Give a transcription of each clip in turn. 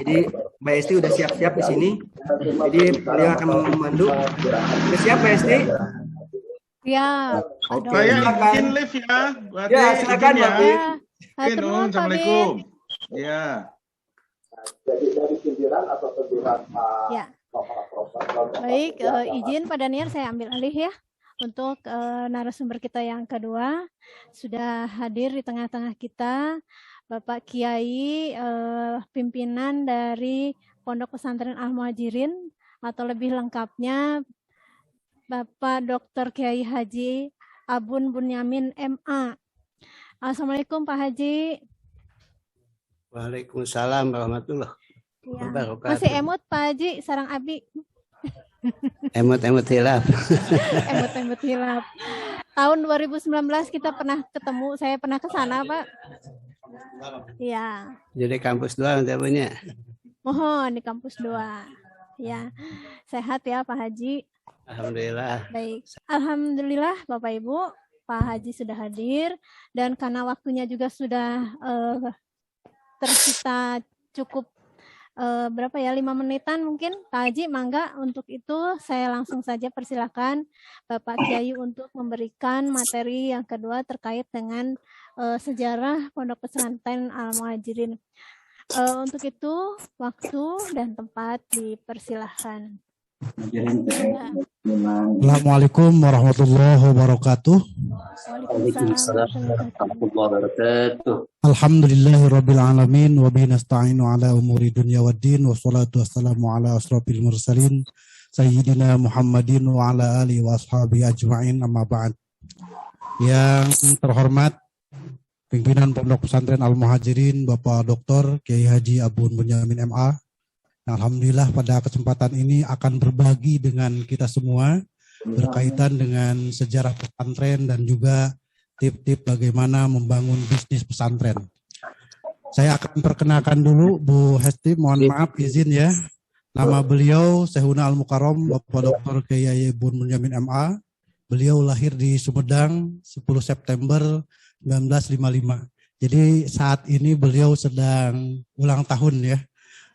Jadi Mbak Esti udah siap-siap di sini. Jadi beliau akan memandu. Sudah siap Mbak Esti? Ya. Oke. Saya Silakan. izin live ya. Ya, silakan izin Mbak Bi. Assalamualaikum. Ya. Jadi dari sindiran atau teguran Ya. Baik, izin Pak Daniel saya ambil alih ya. Untuk narasumber kita yang kedua sudah hadir di tengah-tengah kita Bapak Kiai pimpinan dari Pondok Pesantren Al Muhajirin atau lebih lengkapnya Bapak Dr. Kiai Haji Abun Bunyamin MA. Assalamualaikum Pak Haji. Waalaikumsalam warahmatullahi wabarakatuh. Masih emot Pak Haji sarang abi. Emot hilaf. Emot hilaf. Tahun 2019 kita pernah ketemu, saya pernah ke sana, Pak. Iya. Jadi kampus 2 nanti punya. Mohon di kampus 2. Ya. Sehat ya Pak Haji. Alhamdulillah. Baik. Alhamdulillah Bapak Ibu, Pak Haji sudah hadir dan karena waktunya juga sudah tersisa cukup berapa ya 5 menitan mungkin Pak Haji, mangga untuk itu saya langsung saja persilakan Bapak Kiai untuk memberikan materi yang kedua terkait dengan sejarah Pondok Pesantren Al Muhajirin. Untuk itu waktu dan tempat dipersilahkan. Assalamualaikum warahmatullahi wabarakatuh. Waalaikumsalam warahmatullahi wabarakatuh. Alhamdulillahirabbil alamin wa bihi nasta'inu ala umuri dunya waddin wassalatu wassalamu ala asrofil mursalin sayyidina Muhammadin wa ala alihi wa ashabihi ajma'in amma ba'd. Yang terhormat pimpinan Pondok Pesantren Al Muhajirin Bapak Dr. Kiai Haji Abun Bunyamin MA. Alhamdulillah pada kesempatan ini akan berbagi dengan kita semua berkaitan dengan sejarah pesantren dan juga tip-tip bagaimana membangun bisnis pesantren. Saya akan perkenalkan dulu Bu Hesti, mohon maaf izin ya. Nama beliau Syekhuna Al Mukarram Bapak Dr. Kiai Abun Bunyamin MA. Beliau lahir di Sumedang 10 September 1955. Jadi saat ini beliau sedang ulang tahun ya.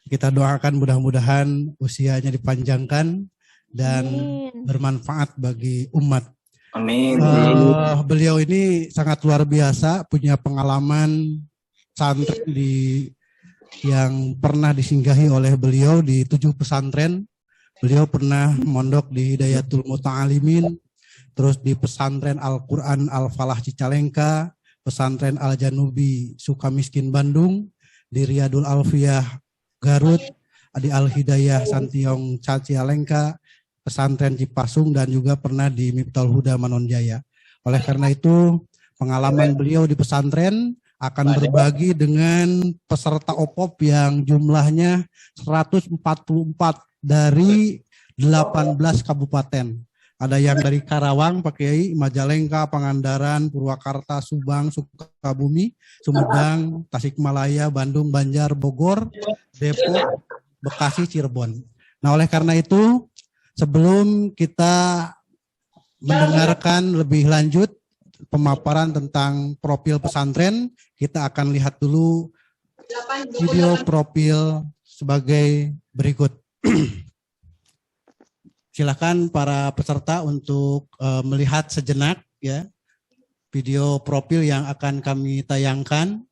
Kita doakan mudah-mudahan usianya dipanjangkan dan bermanfaat bagi umat. Amin. Beliau ini sangat luar biasa, punya pengalaman santri yang pernah disinggahi oleh beliau di 7 pesantren. Beliau pernah mondok di Hidayatul Muta'alimin, terus di pesantren Al-Quran Al-Falah Cicalengka, pesantren Al-Janubi Sukamiskin Bandung, di Riyadul Alfiyah Garut, di Al-Hidayah Santiong Cicalengka, pesantren Cipasung, dan juga pernah di Miftahul Huda Manonjaya. Oleh karena itu, pengalaman beliau di pesantren akan berbagi dengan peserta OPOP yang jumlahnya 144 dari 18 kabupaten. Ada yang dari Karawang, Pak Kiai, Majalengka, Pangandaran, Purwakarta, Subang, Sukabumi, Sumedang, Tasikmalaya, Bandung, Banjar, Bogor, Depok, Bekasi, Cirebon. Nah, oleh karena itu, sebelum kita mendengarkan lebih lanjut pemaparan tentang profil pesantren, kita akan lihat dulu video profil sebagai berikut. Silakan para peserta untuk melihat sejenak ya video profil yang akan kami tayangkan.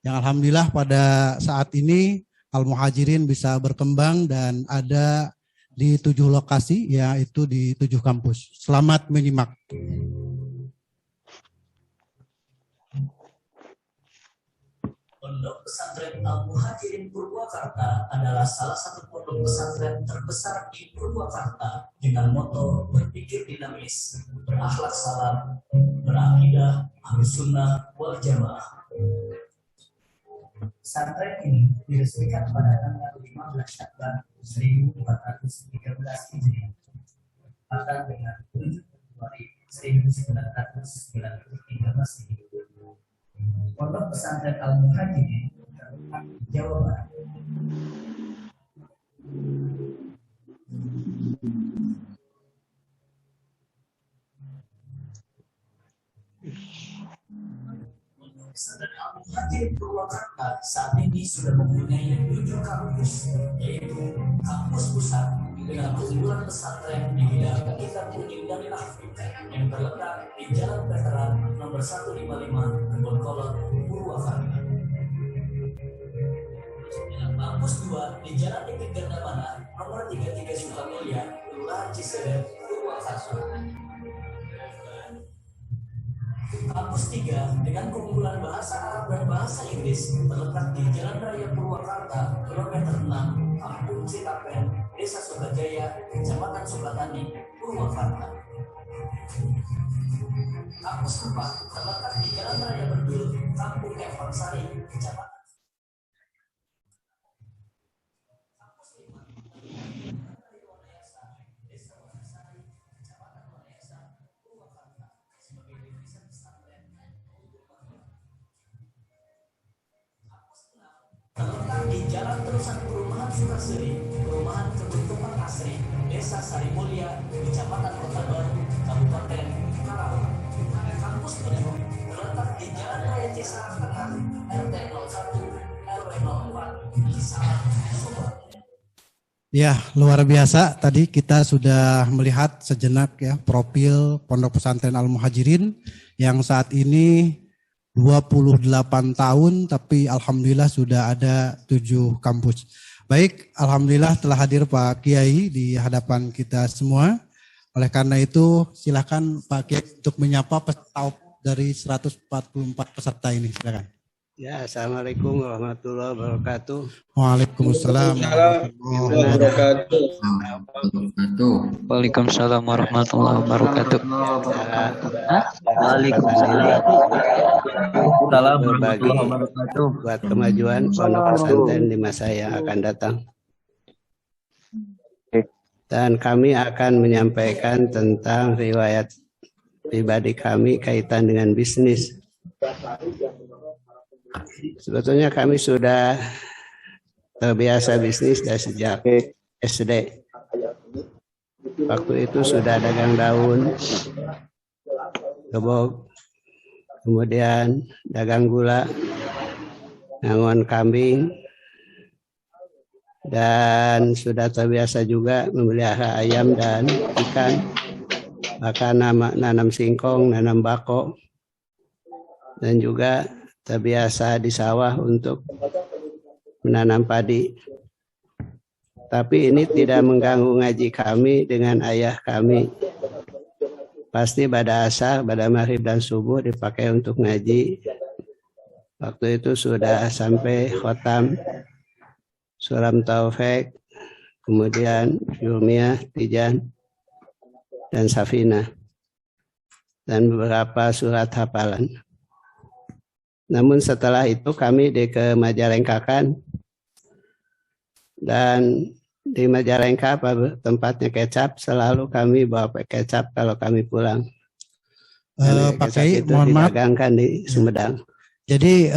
Yang alhamdulillah pada saat ini Al Muhajirin bisa berkembang dan ada di 7 lokasi, yaitu di 7 kampus. Selamat menyimak. Pondok Pesantren Al Muhajirin Purwakarta adalah salah satu pondok pesantren terbesar di Purwakarta dengan moto berpikir dinamis, berakhlak salam, berakidah Ahlussunnah wal Jamaah. Pesantren ini diresmikan pada tanggal 15 Syawal 1413 Hijriah, tepatnya dengan 7 Februari 1993 Masehi. Pondok Pesantren Al Muhajirin terletak di Jawa Barat. Pondok Pesantren Al Muhajirin Purwakarta saat ini sudah mempunyai 7 kampus dengan keunggulan pesantren di bidang kitab kuning dan tahfidz yang terletak di Jalan Veteran nomor 155 Kebon Kolot, Purwakarta. Kampus 2 di Jalan Titik Gandamana nomor 33 Sukamulya, Kelurahan Ciseret, Purwakarta. Kampus 3 dengan keunggulan bahasa Arab dan bahasa Inggris terletak di Jalan Raya Purwakarta, kilometer 6, Kampung Citapen, Desa Sukajaya, Kecamatan Sukatani, Purwakarta. Kampus 4 terletak di Jalan Raya Bendul, Kampung Kempangsari, Kecamatan. Kampus 5 Desa Wanasari, Kecamatan Wanayasa, Purwakarta sebagai divisi pesantren. Kampus 6 terletak di Jalan Terusan Perumahan Sukaseri, Perumahan Kebun Tumpang Asri, Desa Sarimulya, Kecamatan Kota Baru, Kabupaten Karawang. Kampus 7 terletak di Jalan Raya Cisarak Tengah, RT 01, RW 04, Cisarak, Subang. Ya, luar biasa. Tadi kita sudah melihat sejenak ya profil Pondok Pesantren Al-Muhajirin yang saat ini 28 tahun, tapi alhamdulillah sudah ada 7 kampus. Baik, alhamdulillah telah hadir Pak Kiai di hadapan kita semua. Oleh karena itu, silakan Pak Kiai untuk menyapa peserta dari 144 peserta ini. Silakan. Ya, assalamualaikum warahmatullahi wabarakatuh. Waalaikumsalam warahmatullahi wabarakatuh. Waalaikumsalam warahmatullahi wabarakatuh. Waalaikumsalam Berbagi buat kemajuan pondok pesantren di masa yang akan datang. Dan kami akan menyampaikan tentang riwayat pribadi kami kaitan dengan bisnis. Sebetulnya kami sudah terbiasa bisnis dari sejak SD. Waktu itu sudah dagang daun, gebog, kemudian dagang gula, ngangon kambing, dan sudah terbiasa juga memelihara ayam dan ikan, bahkan nanam singkong, nanam bako, dan juga terbiasa di sawah untuk menanam padi. Tapi ini tidak mengganggu ngaji kami dengan ayah kami. Pasti pada asar, pada maghrib dan subuh dipakai untuk ngaji. Waktu itu sudah sampai khotam Sulam Taufik, kemudian Yulmiyah, Tijan, dan Safina, dan beberapa surat hafalan. Namun setelah itu kami Majalengkakan, dan di Majalengka tempatnya kecap, selalu kami bawa kecap kalau kami pulang. Pakai mohon maaf di Sumedang. Jadi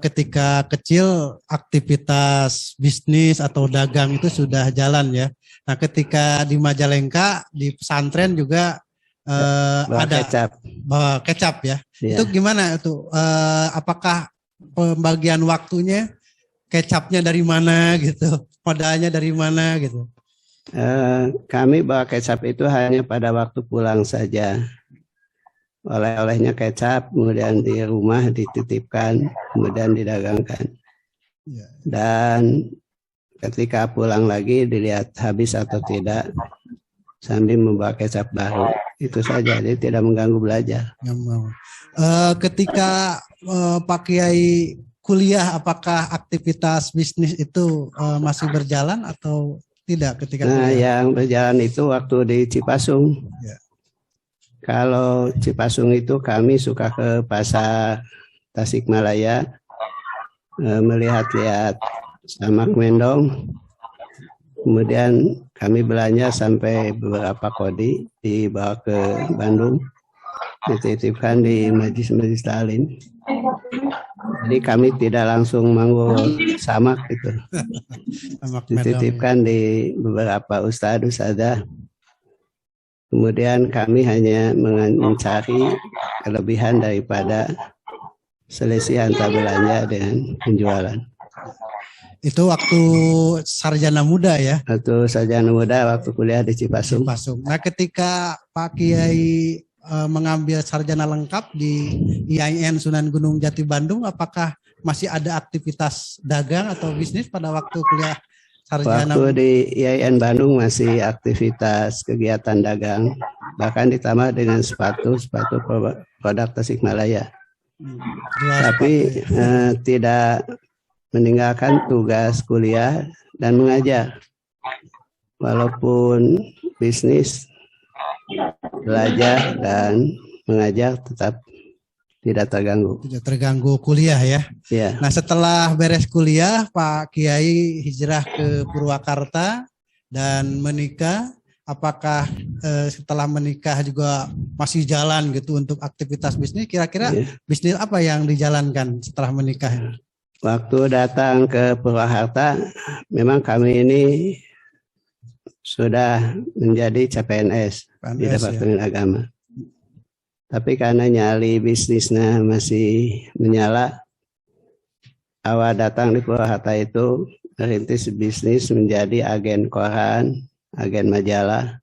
ketika kecil aktivitas bisnis atau dagang itu sudah jalan ya. Nah ketika di Majalengka di pesantren juga ada kecap ya. Iya. Itu gimana itu? Apakah pembagian waktunya kecapnya dari mana gitu? Modalnya dari mana gitu? Kami bawa kecap itu hanya pada waktu pulang saja. Oleh-olehnya kecap, kemudian di rumah dititipkan, kemudian didagangkan. Ya. Dan ketika pulang lagi dilihat habis atau tidak, sambil membawa kecap baru. Itu saja, jadi tidak mengganggu belajar. Ketika Pak Kiai kuliah, apakah aktivitas bisnis itu masih berjalan atau tidak ketika kuliah? Yang berjalan itu waktu di Cipasung. Ya. Kalau Cipasung itu kami suka ke pasar Tasikmalaya, melihat-lihat samak mendong. Kemudian kami belanja sampai beberapa kodi dibawa ke Bandung, dititipkan di majlis-majlis ta'lim. Jadi kami tidak langsung manggung samak gitu. Dititipkan di beberapa ustadzah. Kemudian kami hanya mencari kelebihan daripada selisih antara belanja dengan penjualan. Itu waktu sarjana muda ya? Waktu sarjana muda, waktu kuliah di Cipasung. Nah, ketika Pak Kiai mengambil sarjana lengkap di IAIN Sunan Gunung Jati Bandung, apakah masih ada aktivitas dagang atau bisnis pada waktu kuliah sarjana? Waktu di IAIN Bandung masih aktivitas kegiatan dagang, bahkan ditambah dengan sepatu produk Tasikmalaya. Tapi tidak meninggalkan tugas kuliah dan mengajar. Walaupun bisnis, belajar dan mengajar tetap tidak terganggu. Tidak terganggu kuliah ya. Ya. Nah, setelah beres kuliah, Pak Kiai hijrah ke Purwakarta dan menikah. Apakah setelah menikah juga masih jalan gitu untuk aktivitas bisnis? Kira-kira bisnis apa yang dijalankan setelah menikah? Waktu datang ke Purwakarta, memang kami ini sudah menjadi CPNS di Departemen Agama. Tapi karena nyali bisnisnya masih menyala, awal datang di Purwakarta itu merintis bisnis menjadi agen koran, agen majalah.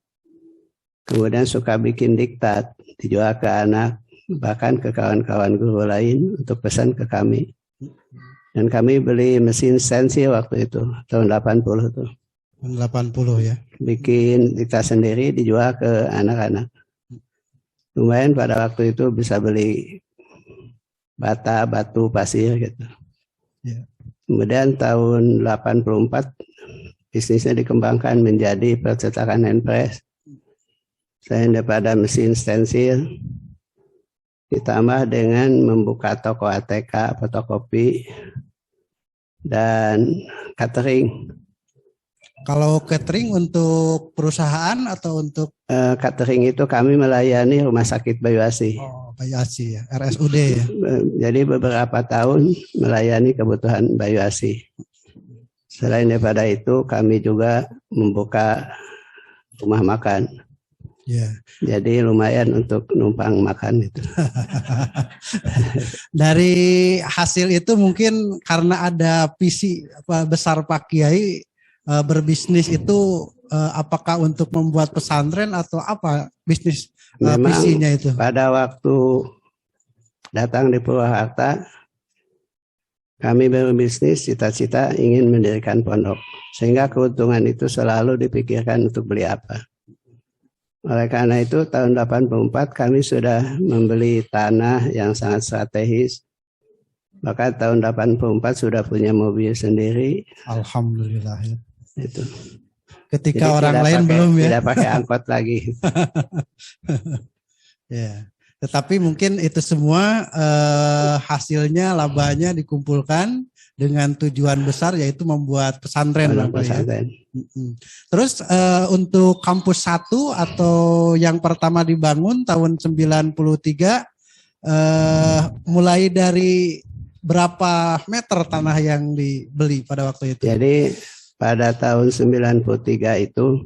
Kemudian suka bikin diktat, dijual ke anak, bahkan ke kawan-kawan guru lain untuk pesan ke kami. Dan kami beli mesin stensil waktu itu, tahun 80 tuh. 80 ya. Bikin diktat sendiri, dijual ke anak-anak. Lumayan pada waktu itu bisa beli bata, batu, pasir gitu. Ya. Kemudian tahun 84 bisnisnya dikembangkan menjadi percetakan handpress. Selain daripada mesin stensil, ditambah dengan membuka toko ATK, fotokopi, dan catering. Kalau catering untuk perusahaan atau untuk? Catering itu kami melayani Rumah Sakit Bayu Asih. Oh, Bayu Asih ya, RSUD ya. Jadi beberapa tahun melayani kebutuhan Bayu Asih. Selain daripada itu, kami juga membuka rumah makan. Ya. Jadi lumayan untuk numpang makan itu. Dari hasil itu mungkin karena ada visi besar Pak Kiai berbisnis itu, apakah untuk membuat pesantren atau apa bisnis visinya itu? Pada waktu datang di Purwakarta, kami berbisnis cita-cita ingin mendirikan pondok. Sehingga keuntungan itu selalu dipikirkan untuk beli apa. Oleh karena itu tahun 84 kami sudah membeli tanah yang sangat strategis. Bahkan tahun 84 sudah punya mobil sendiri. Alhamdulillah ya. Itu. Ketika jadi orang lain belum ya. Tidak pakai angkot lagi. Ya. Tetapi mungkin itu semua hasilnya labanya dikumpulkan dengan tujuan besar yaitu membuat pesantren. Pesantren. Ya. Terus untuk kampus 1 atau yang pertama dibangun tahun 93 mulai dari berapa meter tanah yang dibeli pada waktu itu? Jadi pada tahun 93 itu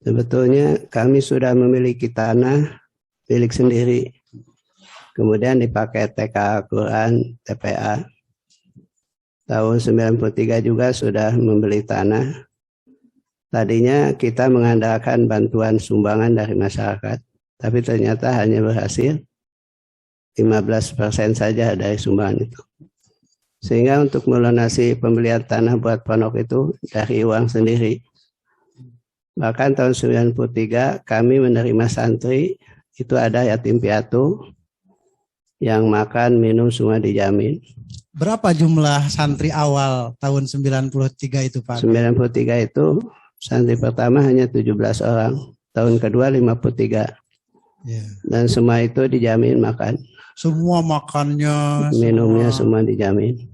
sebetulnya kami sudah memiliki tanah milik sendiri. Kemudian dipakai TK Al-Quran, TPA. Tahun 93 juga sudah membeli tanah. Tadinya kita mengandalkan bantuan sumbangan dari masyarakat. Tapi ternyata hanya berhasil 15% saja dari sumbangan itu. Sehingga untuk melunasi pembelian tanah buat pondok itu dari uang sendiri. Bahkan tahun 93 kami menerima santri, itu ada yatim piatu yang makan, minum semua dijamin. Berapa jumlah santri awal tahun 93 itu Pak? 93 itu santri pertama hanya 17 orang, tahun kedua 53. Ya. Dan semua itu dijamin makan. Semua makannya, minumnya semua dijamin.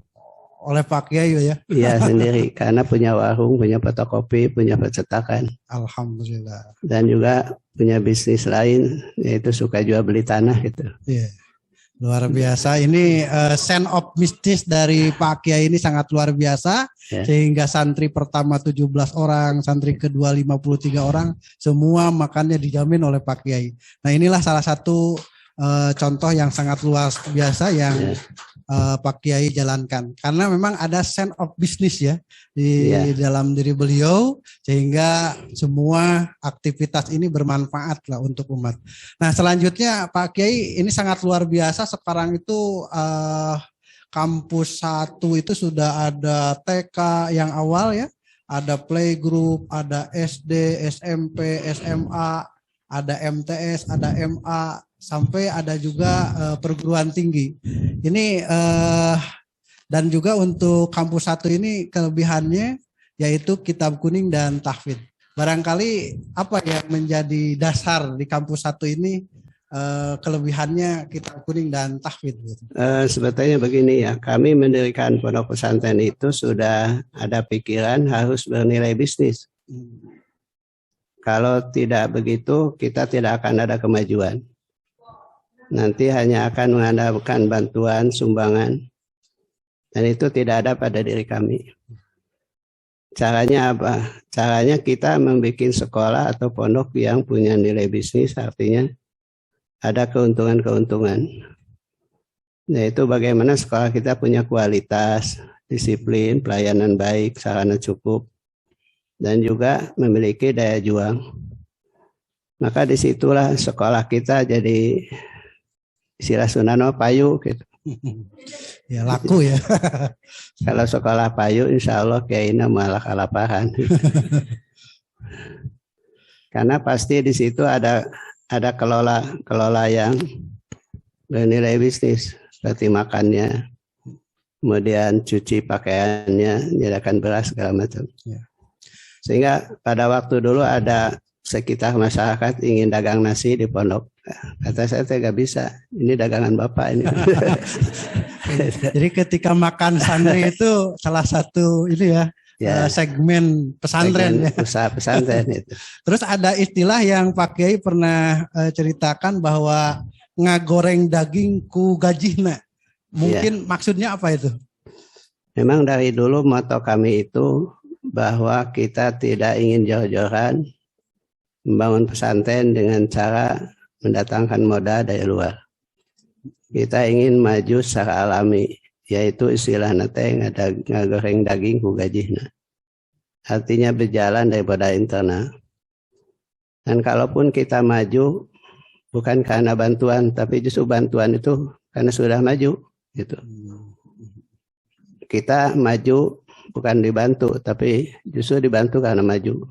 Oleh Pak Kiai ya? Iya sendiri, karena punya warung, punya fotokopi, punya percetakan. Alhamdulillah. Dan juga punya bisnis lain, yaitu suka jual beli tanah gitu. Iya. Luar biasa. Ini sense of mistis dari Pak Kiai ini sangat luar biasa. Ya. Sehingga santri pertama 17 orang, santri kedua 53 orang, semua makannya dijamin oleh Pak Kiai. Nah inilah salah satu contoh yang sangat luar biasa yang Pak Kiai jalankan, karena memang ada sense of business ya di dalam diri beliau, sehingga semua aktivitas ini bermanfaat lah untuk umat. Nah selanjutnya Pak Kiai, ini sangat luar biasa sekarang itu kampus 1 itu sudah ada TK yang awal ya, ada playgroup, ada SD, SMP, SMA, ada MTS, ada MA, sampai ada juga perguruan tinggi. Ini dan juga untuk kampus 1 ini kelebihannya yaitu kitab kuning dan tahfidz. Barangkali apa yang menjadi dasar di kampus 1 ini kelebihannya kitab kuning dan tahfidz? Sebetulnya begini ya, kami mendirikan pondok pesantren itu sudah ada pikiran harus bernilai bisnis. Kalau tidak begitu, kita tidak akan ada kemajuan. Nanti hanya akan mengandalkan bantuan, sumbangan. Dan itu tidak ada pada diri kami. Caranya apa? Caranya kita membuat sekolah atau pondok yang punya nilai bisnis, artinya ada keuntungan-keuntungan. Yaitu bagaimana sekolah kita punya kualitas, disiplin, pelayanan baik, sarana cukup, dan juga memiliki daya juang. Maka disitulah sekolah kita jadi istilah Sunano payu gitu. Ya laku ya. Kalau sekolah payu insya Allah kayaknya malah kalapahan. Karena pasti di situ ada kelola yang bernilai bisnis, seperti makannya, kemudian cuci pakaiannya, menyediakan beras segala macam. Ya. Sehingga pada waktu dulu ada sekitar masyarakat ingin dagang nasi di pondok. Kata saya tidak bisa, ini dagangan Bapak ini. Jadi ketika makan santri itu salah satu ini ya, segmen pesantren ya. Usaha pesantren itu. Terus ada istilah yang Pak Kiai pernah ceritakan bahwa ngagoreng daging ku gajihna. Mungkin maksudnya apa itu? Memang dari dulu moto kami itu bahwa kita tidak ingin jor-joran membangun pesantren dengan cara mendatangkan modal dari luar. Kita ingin maju secara alami, yaitu istilah nate ngagoreng daging ku gajihna. Artinya berjalan daripada internal. Dan kalaupun kita maju bukan karena bantuan, tapi justru bantuan itu karena sudah maju gitu. Kita maju bukan dibantu, tapi justru dibantu karena maju.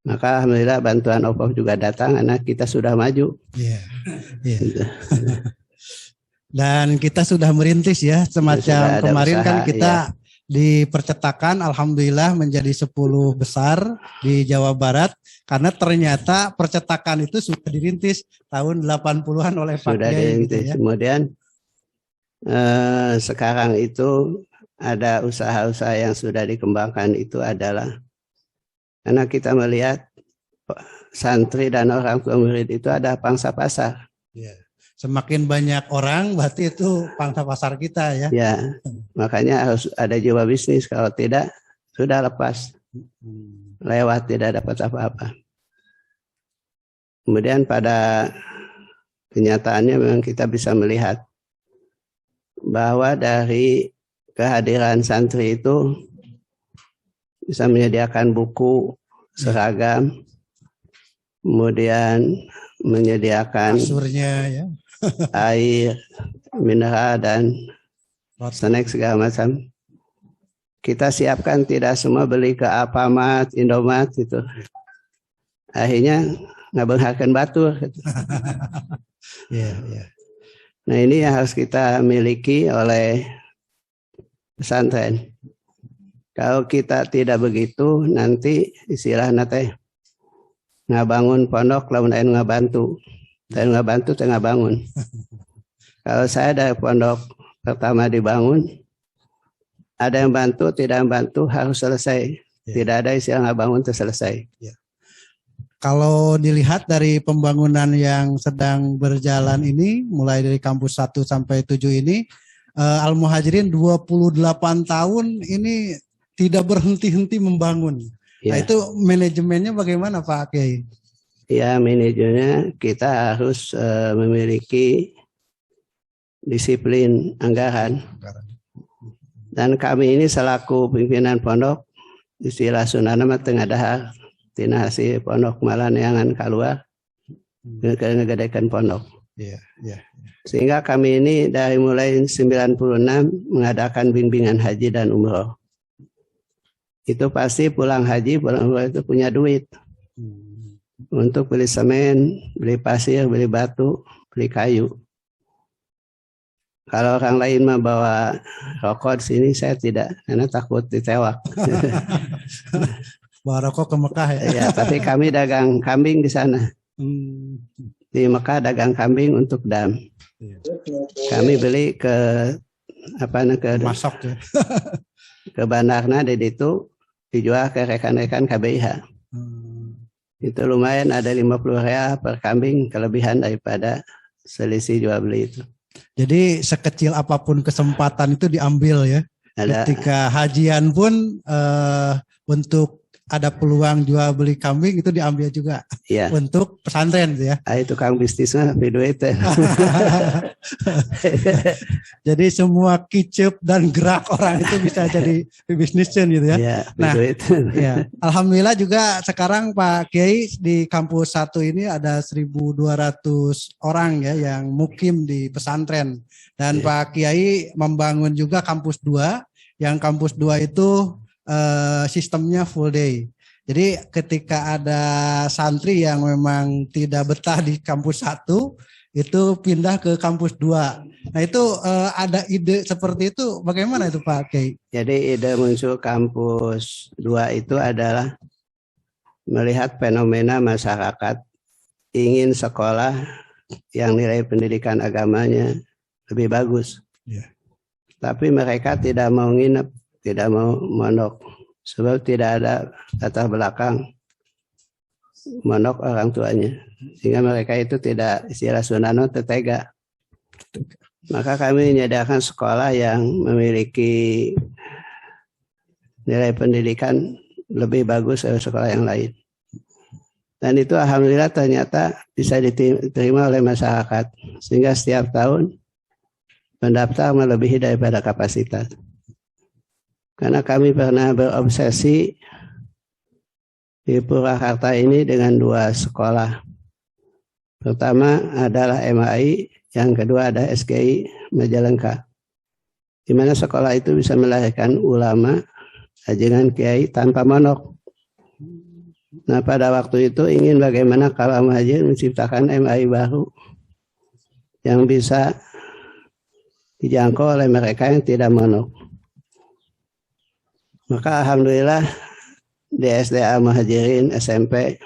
Maka alhamdulillah bantuan Allah juga datang karena kita sudah maju. Iya. Yeah. Dan kita sudah merintis ya, semacam kemarin usaha, kan kita di percetakan alhamdulillah menjadi 10 besar di Jawa Barat, karena ternyata percetakan itu sudah dirintis tahun 80-an oleh Pak Kiai gitu ya. Kemudian sekarang itu ada usaha-usaha yang sudah dikembangkan, itu adalah karena kita melihat santri dan orang tua murid itu ada pangsa pasar. Ya. Semakin banyak orang berarti itu pangsa pasar kita ya. Ya, makanya harus ada jiwa bisnis. Kalau tidak, sudah lepas. Lewat, tidak dapat apa-apa. Kemudian pada kenyataannya memang kita bisa melihat bahwa dari kehadiran santri itu bisa menyediakan buku, seragam, kemudian menyediakan kasurnya ya, air, mineral, dan snack segala macam. Kita siapkan, tidak semua beli ke Alfamart, Indomart gitu. Akhirnya ngabengharkeun batur gitu. Nah ini yang harus kita miliki oleh pesantren. Kalau kita tidak begitu, nanti istilah nate ngabangun pondok lamun aya ngabantu. Dan ngabantu teh ngabangun. Kalau saya dari pondok pertama dibangun, ada yang bantu, tidak membantu, harus selesai. Tidak ada istilah ngabangun itu selesai. Kalau dilihat dari pembangunan yang sedang berjalan ini, mulai dari kampus 1 sampai 7 ini, Al-Muhajirin 28 tahun ini tidak berhenti-henti membangun. Nah itu manajemennya bagaimana Pak Kiai? Ya, manajemennya kita harus memiliki disiplin anggaran. Dan kami ini selaku pimpinan pondok, istilah Sundana mah teu ngadahar tina hasil pondok malah neangan keluar ngegedekan pondok. Sehingga kami ini dari mulai 96 mengadakan bimbingan haji dan umroh. Itu pasti pulang haji, pulang umroh itu punya duit untuk beli semen, beli pasir, beli batu, beli kayu. Kalau orang lain mah bawa rokok di sini, saya tidak, karena takut ditewak. Bawa rokok ke Mekah ya? Ya, tapi kami dagang kambing di sana. Di Mekah dagang kambing untuk dam. Kami beli ke masok ya. Ke bandarna di itu dijual ke rekan-rekan KBIH. Itu lumayan ada 50 real per kambing, kelebihan daripada selisih jual beli itu. Jadi sekecil apapun kesempatan itu diambil ya. Ketika hajian pun untuk ada peluang jual beli kambing itu diambil juga. Iya. Untuk pesantren ya. Itu kang bisnisnya video itu. Jadi semua kicep dan gerak orang itu bisa jadi bisnisnya gitu ya. Iya, nah, ya. Alhamdulillah juga sekarang Pak Kiai di kampus 1 ini ada 1.200 orang ya yang mukim di pesantren. Dan Pak Kiai membangun juga kampus 2, yang kampus 2 itu sistemnya full day. Jadi ketika ada santri yang memang tidak betah di kampus 1, itu pindah ke kampus 2. Nah itu ada ide seperti itu, bagaimana itu Pak Kiai? Jadi ide muncul kampus 2 itu adalah melihat fenomena masyarakat ingin sekolah yang nilai pendidikan agamanya lebih bagus. Tapi mereka tidak mau nginep, tidak mau mondok, sebab tidak ada latar belakang mondok orang tuanya, sehingga mereka itu tidak, istilah Sundana, tetega. Maka kami menyediakan sekolah yang memiliki nilai pendidikan lebih bagus dari sekolah yang lain. Dan itu alhamdulillah ternyata bisa diterima oleh masyarakat, sehingga setiap tahun pendaftar melebihi daripada kapasitas. Karena kami pernah berobsesi di Purwakarta ini dengan 2 sekolah. Pertama adalah MAI, yang kedua ada SGI Majalengka. Di mana sekolah itu bisa melahirkan ulama, ajengan kiai tanpa mondok. Nah pada waktu itu ingin bagaimana kalau Muhajir menciptakan MAI baru yang bisa dijangkau oleh mereka yang tidak mondok. Maka alhamdulillah di SDA Muhajirin SMP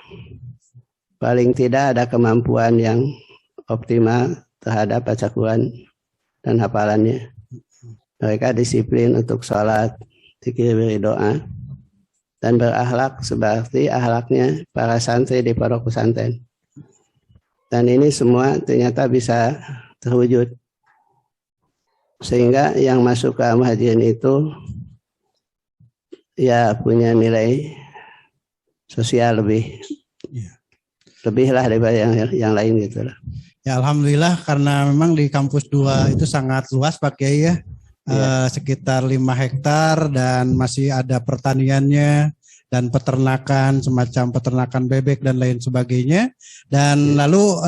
paling tidak ada kemampuan yang optimal terhadap baca Quran dan hafalannya. Mereka disiplin untuk sholat, zikir, doa, dan berakhlak seperti akhlaknya para santri di pondok pesantren. Dan ini semua ternyata bisa terwujud. Sehingga yang masuk ke Muhajirin itu ya punya nilai sosial lebih lah daripada yang lain gitu lah. Ya alhamdulillah, karena memang di kampus 2 itu sangat luas Pak Kiai ya. Sekitar 5 hektar dan masih ada pertaniannya dan peternakan, semacam peternakan bebek dan lain sebagainya. Dan lalu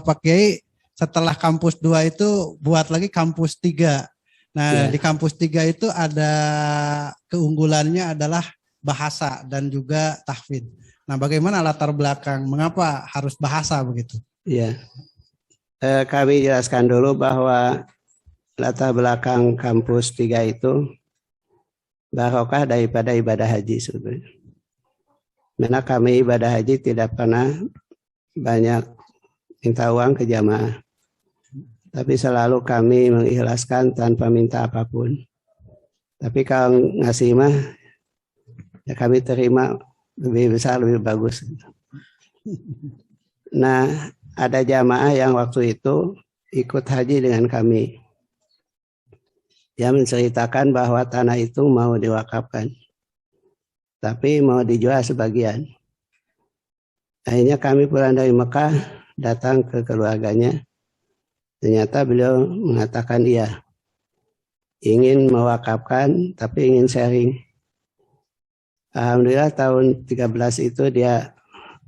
Pak Kiai setelah kampus 2 itu buat lagi kampus 3. Nah, di kampus 3 itu ada keunggulannya adalah bahasa dan juga tahfidz. Nah, bagaimana latar belakang? Mengapa harus bahasa begitu? Iya. Kami jelaskan dulu bahwa latar belakang kampus 3 itu barokah daripada ibadah haji sebenarnya. Karena kami ibadah haji tidak pernah banyak minta uang ke jamaah. Tapi selalu kami mengikhlaskan tanpa minta apapun. Tapi kalau ngasih mah, ya kami terima lebih besar, lebih bagus. Nah, ada jamaah yang waktu itu ikut haji dengan kami. Dia menceritakan bahwa tanah itu mau diwakafkan. Tapi mau dijual sebagian. Akhirnya kami pulang dari Mekah, datang ke keluarganya. Ternyata beliau mengatakan iya, ingin mewakafkan tapi ingin sharing. Alhamdulillah tahun 13 itu dia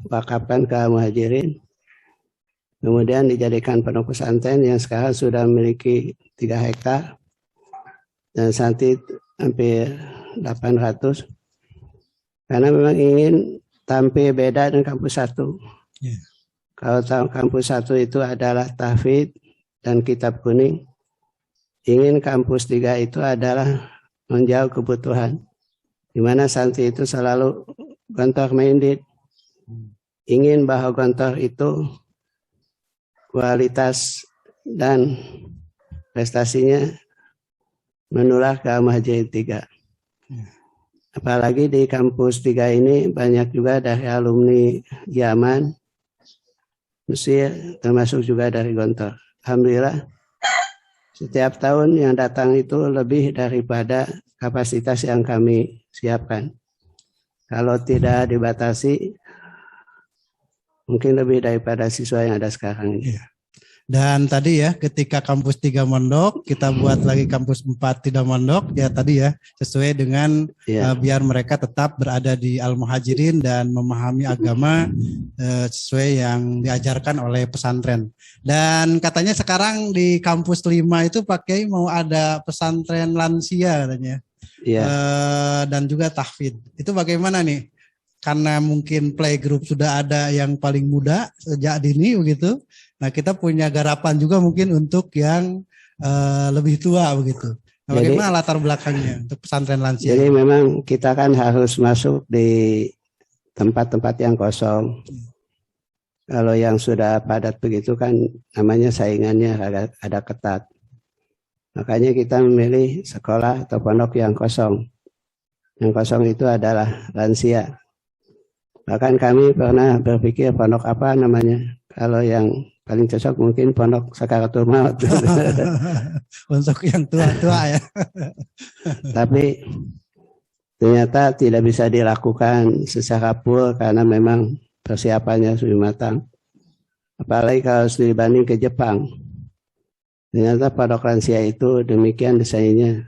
wakafkan ke Muhajirin. Kemudian dijadikan pondok pesantren yang sekarang sudah memiliki 3 hektar dan santri hampir 800. Karena memang ingin tampil beda dengan kampus 1. Yeah. Kalau kampus 1 itu adalah tahfidz dan kitab kuning, ingin kampus 3 itu adalah menjawab kebutuhan, di mana santri itu selalu gontor minded, ingin bahwa gontor itu kualitas dan prestasinya menular ke Muhajirin 3. Apalagi di kampus 3 ini banyak juga dari alumni Yaman, Mesir, termasuk juga dari Gontor. Alhamdulillah, setiap tahun yang datang itu lebih daripada kapasitas yang kami siapkan. Kalau tidak dibatasi, mungkin lebih daripada siswa yang ada sekarang ini. Dan tadi ya, ketika kampus 3 mondok, kita buat lagi kampus 4 tidak mondok, ya tadi ya, sesuai dengan biar mereka tetap berada di Al-Muhajirin dan memahami agama sesuai yang diajarkan oleh pesantren. Dan katanya sekarang di kampus 5 itu pakai mau ada pesantren lansia katanya. Dan juga tahfidz. Itu bagaimana nih? Karena mungkin playgroup sudah ada yang paling muda sejak dini begitu. Nah, kita punya garapan juga mungkin untuk yang lebih tua begitu. Nah, bagaimana latar belakangnya untuk pesantren lansia? Jadi memang kita kan harus masuk di tempat-tempat yang kosong. Kalau yang sudah padat begitu kan namanya saingannya ada ketat. Makanya kita memilih sekolah atau pondok yang kosong. Yang kosong itu adalah lansia. Bahkan kami pernah berpikir pondok apa namanya. Kalau yang paling cocok mungkin pondok Sakaratul Maut. Untuk yang tua-tua ya. Tapi ternyata tidak bisa dilakukan secara full karena memang persiapannya sudah matang. Apalagi kalau dibanding ke Jepang. Ternyata pondok lansia itu demikian desainnya.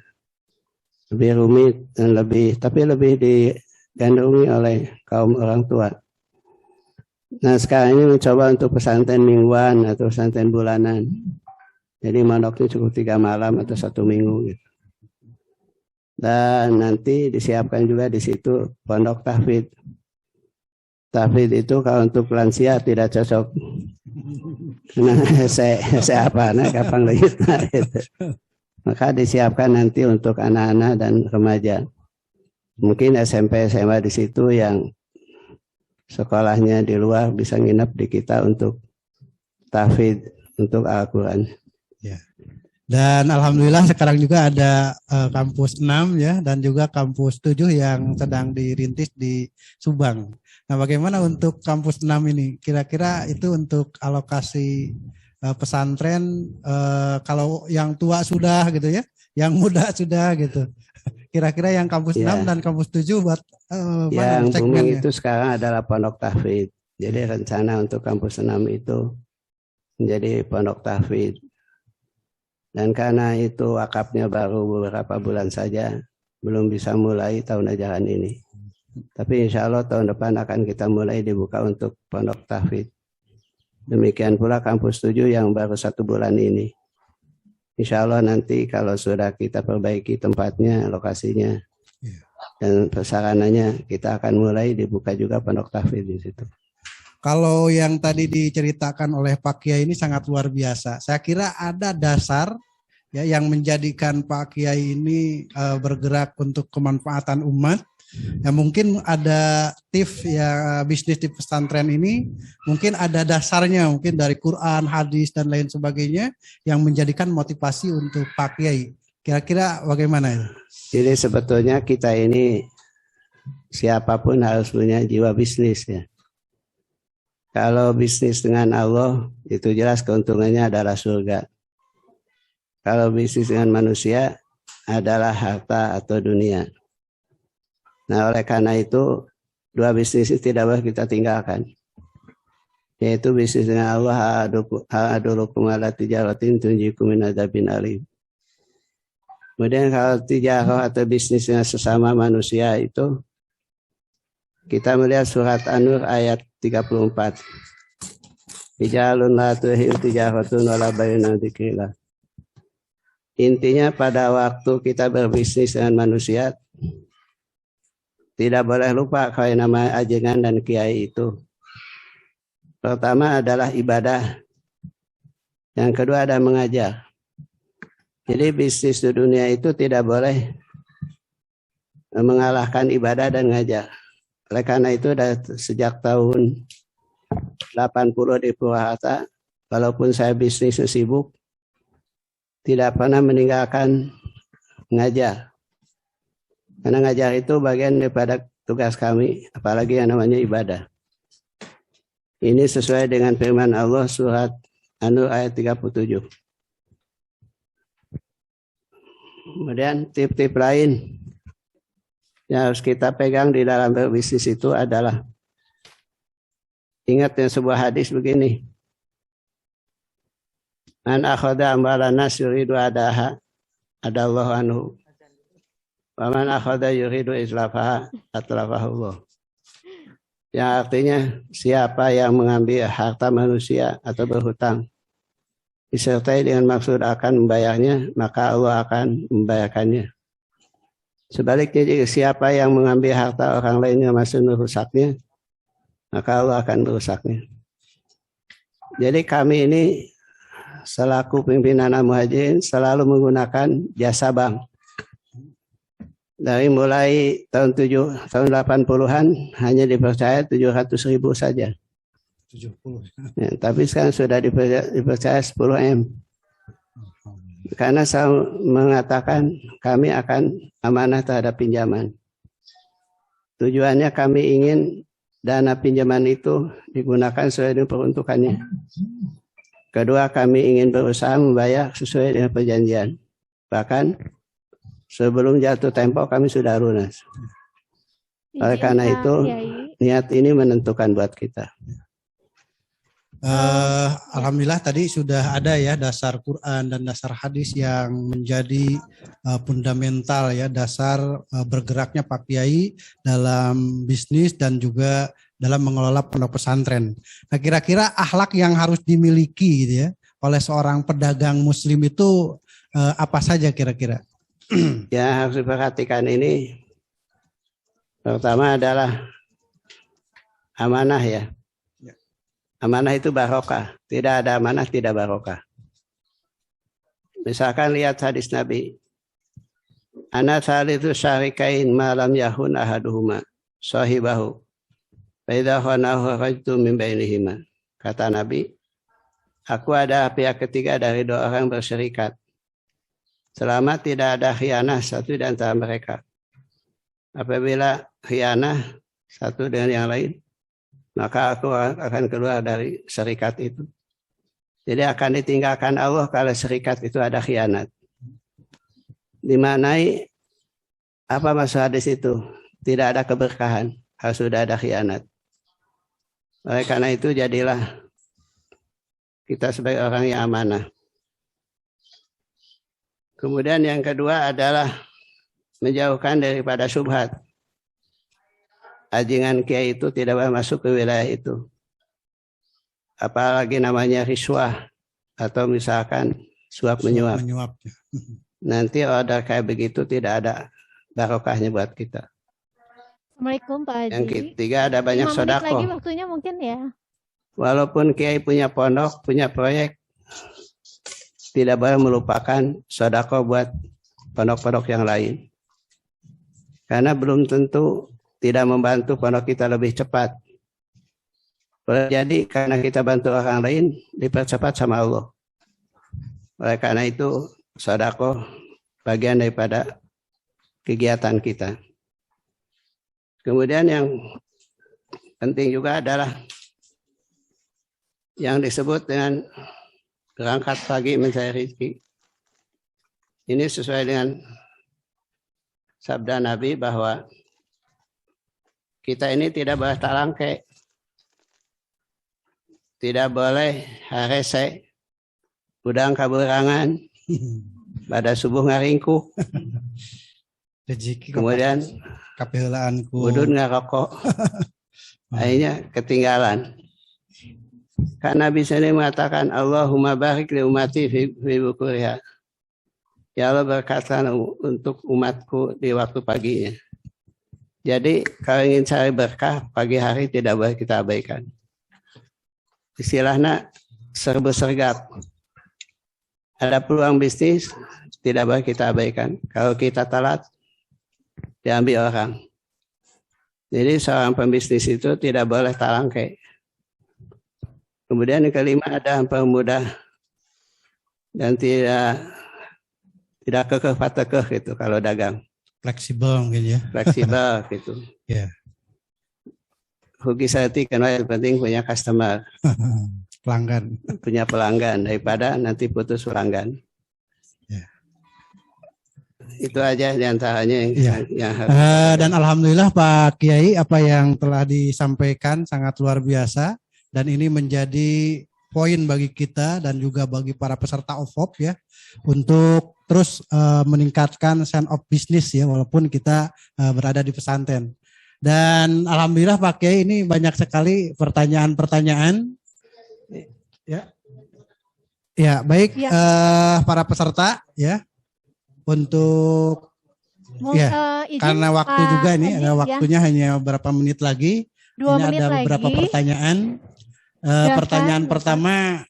Lebih rumit dan lebih digandrungi oleh kaum orang tua. Nah, sekarang ini mencoba untuk pesantren mingguan atau pesantren bulanan. Jadi mondoknya cukup 3 malam atau 1 minggu gitu. Dan nanti disiapkan juga di situ pondok tahfidz. Tahfidz itu kalau untuk lansia tidak cocok. Karena saya apa? Nah, kapan lagi? Maka disiapkan nanti untuk anak-anak dan remaja. Mungkin SMP, SMA di situ yang sekolahnya di luar bisa nginep di kita untuk tahfidz, untuk Al-Quran. Ya. Dan alhamdulillah sekarang juga ada kampus 6 ya dan juga kampus 7 yang sedang dirintis di Subang. Nah, bagaimana untuk kampus 6 ini? Kira-kira itu untuk alokasi pesantren kalau yang tua sudah gitu ya, yang muda sudah gitu. Kira-kira yang kampus 6 dan kampus 7 buat yang booming itu sekarang adalah pondok tahfidz. Jadi rencana untuk kampus 6 itu menjadi pondok tahfidz. Dan karena itu wakafnya baru beberapa bulan saja, belum bisa mulai tahun ajaran ini. Tapi insya Allah tahun depan akan kita mulai dibuka untuk pondok tahfidz. Demikian pula kampus 7 yang baru 1 bulan ini. Insya Allah nanti kalau sudah kita perbaiki tempatnya, lokasinya, dan prasarananya, kita akan mulai dibuka juga pondok tahfidz di situ. Kalau yang tadi diceritakan oleh Pak Kiai ini sangat luar biasa. Saya kira ada dasar ya yang menjadikan Pak Kiai ini bergerak untuk kemanfaatan umat. Ya mungkin ada tips ya bisnis di pesantren ini mungkin ada dasarnya mungkin dari Quran, hadis dan lain sebagainya yang menjadikan motivasi untuk Pak Kiai. Kira-kira bagaimana? Jadi sebetulnya kita ini siapapun harus punya jiwa bisnis ya. Kalau bisnis dengan Allah itu jelas keuntungannya adalah surga. Kalau bisnis dengan manusia adalah harta atau dunia. Nah, oleh karena itu 2 bisnis itu tidak boleh kita tinggalkan. yaitu bisnis dengan Allah, ha'adulukum ala tijaratin tunjikum min adzabin alim. Kemudian kalau tijarah atau bisnis dengan sesama manusia itu, kita melihat surat An-Nur ayat 34. Tijalun la tuhil tijaratun wala bayun an dzikrillah. Intinya pada waktu kita berbisnis dengan manusia, tidak boleh lupa kalau nama ajengan dan kiai itu. Pertama adalah ibadah. Yang kedua ada mengajar. Jadi bisnis di dunia itu tidak boleh mengalahkan ibadah dan mengajar. Oleh karena itu sejak tahun 80 di Purwakarta, walaupun saya bisnis sibuk, tidak pernah meninggalkan ngajar. Karena ngajar itu bagian daripada tugas kami, apalagi yang namanya ibadah. Ini sesuai dengan firman Allah surat An-Nur ayat 37. Kemudian tip-tip lain yang harus kita pegang di dalam berbisnis itu adalah, ingat yang sebuah hadis begini. Man akhadha amwalan nas yuridu adaha adallahu anhu. Wa man akhadha yuridu islafaha atlafahu Allah. Yang artinya siapa yang mengambil harta manusia atau berhutang disertai dengan maksud akan membayarnya, maka Allah akan membayarkannya. Sebaliknya jika siapa yang mengambil harta orang lain yang masih merusaknya, maka Allah akan merusaknya. Jadi kami ini selaku pimpinan Al-Muhajirin selalu menggunakan jasa bank. Dari mulai tahun 80-an hanya dipercaya 700.000 saja. 70. Ya, tapi sekarang sudah dipercaya 10M. Karena saya mengatakan kami akan amanah terhadap pinjaman. Tujuannya kami ingin dana pinjaman itu digunakan sesuai dengan peruntukannya. Kedua, kami ingin berusaha membayar sesuai dengan perjanjian. Bahkan sebelum jatuh tempo kami sudah lunas. Oleh karena itu, niat ini menentukan buat kita. Alhamdulillah tadi sudah ada ya dasar Quran dan dasar hadis yang menjadi fundamental ya, dasar bergeraknya Pak Kiai dalam bisnis dan juga dalam mengelola pondok pesantren. Nah, kira-kira akhlak yang harus dimiliki gitu ya oleh seorang pedagang muslim itu apa saja kira-kira? Yang harus diperhatikan ini pertama adalah amanah ya. Amanah itu barokah. Tidak ada amanah tidak barokah. Misalkan lihat hadis Nabi. Ana salisu syarikain malam yahun ahaduhuma sahibahu. Fa idza khanahu rajtu min bainihima. Kata Nabi, aku ada pihak ketiga dari dua orang berserikat. Selama tidak ada khianah satu di antara mereka. Apabila khianah satu dengan yang lain, maka aku akan keluar dari serikat itu. Jadi akan ditinggalkan Allah kalau serikat itu ada khianat. Dimanai apa maksud hadis itu? Tidak ada keberkahan kalau sudah ada khianat. Oleh karena itu jadilah kita sebagai orang yang amanah. Kemudian yang kedua adalah menjauhkan daripada syubhat. Ajengan kiai itu tidak boleh masuk ke wilayah itu. Apalagi namanya riswah atau misalkan suap menyuap. Nanti order kayak begitu tidak ada barokahnya buat kita. Assalamualaikum Pak Haji. Yang ketiga ada banyak 5 menit sodako. lagi waktunya mungkin ya. Walaupun kiai punya pondok, punya proyek, tidak boleh melupakan sodako buat pondok-pondok yang lain. Karena belum tentu tidak membantu pondok kita lebih cepat. Boleh jadi karena kita bantu orang lain, dipercepat sama Allah. Oleh karena itu, sodako bagian daripada kegiatan kita. Kemudian yang penting juga adalah yang disebut dengan berangkat pagi mencari rezeki. Ini sesuai dengan sabda Nabi bahwa kita ini tidak boleh talangke. tidak boleh harese, udang kaberangan, pada subuh ngaringku. Rezeki Kemudian kapelaanku. udun ngarokok. Akhirnya ketinggalan. Karena Nabi sendiri mengatakan Allahumma barik li umati fi bukuriha. Ya Allah berkatkan untuk umatku di waktu paginya. Jadi kalau ingin cari berkah pagi hari tidak boleh kita abaikan. Istilahnya serba sergap. Ada peluang bisnis tidak boleh kita abaikan. Kalau kita telat diambil orang. Jadi seorang pembisnis itu tidak boleh talangke. Kemudian yang kelima ada pemuda dan tidak kekeh patekeh gitu kalau dagang. Fleksibel mungkin ya. Fleksibel gitu. Ya. Huki sati kan yang penting punya customer. Pelanggan. Punya pelanggan daripada nanti putus pelanggan. Ya. Itu aja diantaranya yang harus. Dan alhamdulillah Pak Kiai apa yang telah disampaikan sangat luar biasa. Dan ini menjadi poin bagi kita dan juga bagi para peserta OVOP ya untuk terus meningkatkan sense of business ya walaupun kita berada di pesantren. Dan alhamdulillah Pak Kiai ini banyak sekali pertanyaan-pertanyaan. Ya. Ya, baik ya. Para peserta ya untuk karena waktu juga ini ada waktunya hanya beberapa menit lagi. 2 ini menit ada beberapa lagi. Pertanyaan. Pertanyaan pertama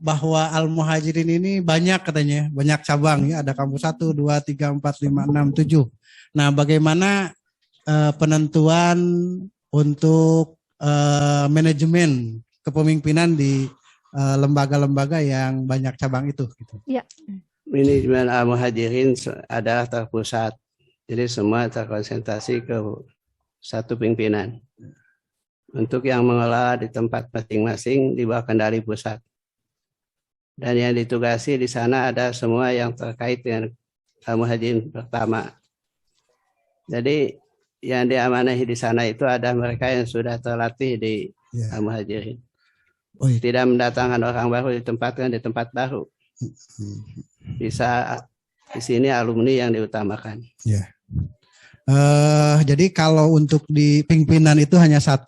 bahwa Al-Muhajirin ini banyak katanya, banyak cabang ya, ada kampus 1, 2, 3, 4, 5, 6, 7. Nah, bagaimana penentuan untuk manajemen kepemimpinan di lembaga-lembaga yang banyak cabang itu gitu. Ya. Manajemen Al-Muhajirin adalah terpusat. Jadi semua terkonsentrasi ke satu pimpinan. Untuk yang mengelola di tempat masing-masing di bawah kendali pusat. Dan yang ditugasi di sana ada semua yang terkait dengan Al-Muhajirin pertama. Jadi yang diamanahi di sana itu ada mereka yang sudah terlatih di Al-Muhajirin. Tidak mendatangkan orang baru ditempatkan di tempat baru. Bisa di sini alumni yang diutamakan. Ya. Jadi kalau untuk di pimpinan itu hanya 1,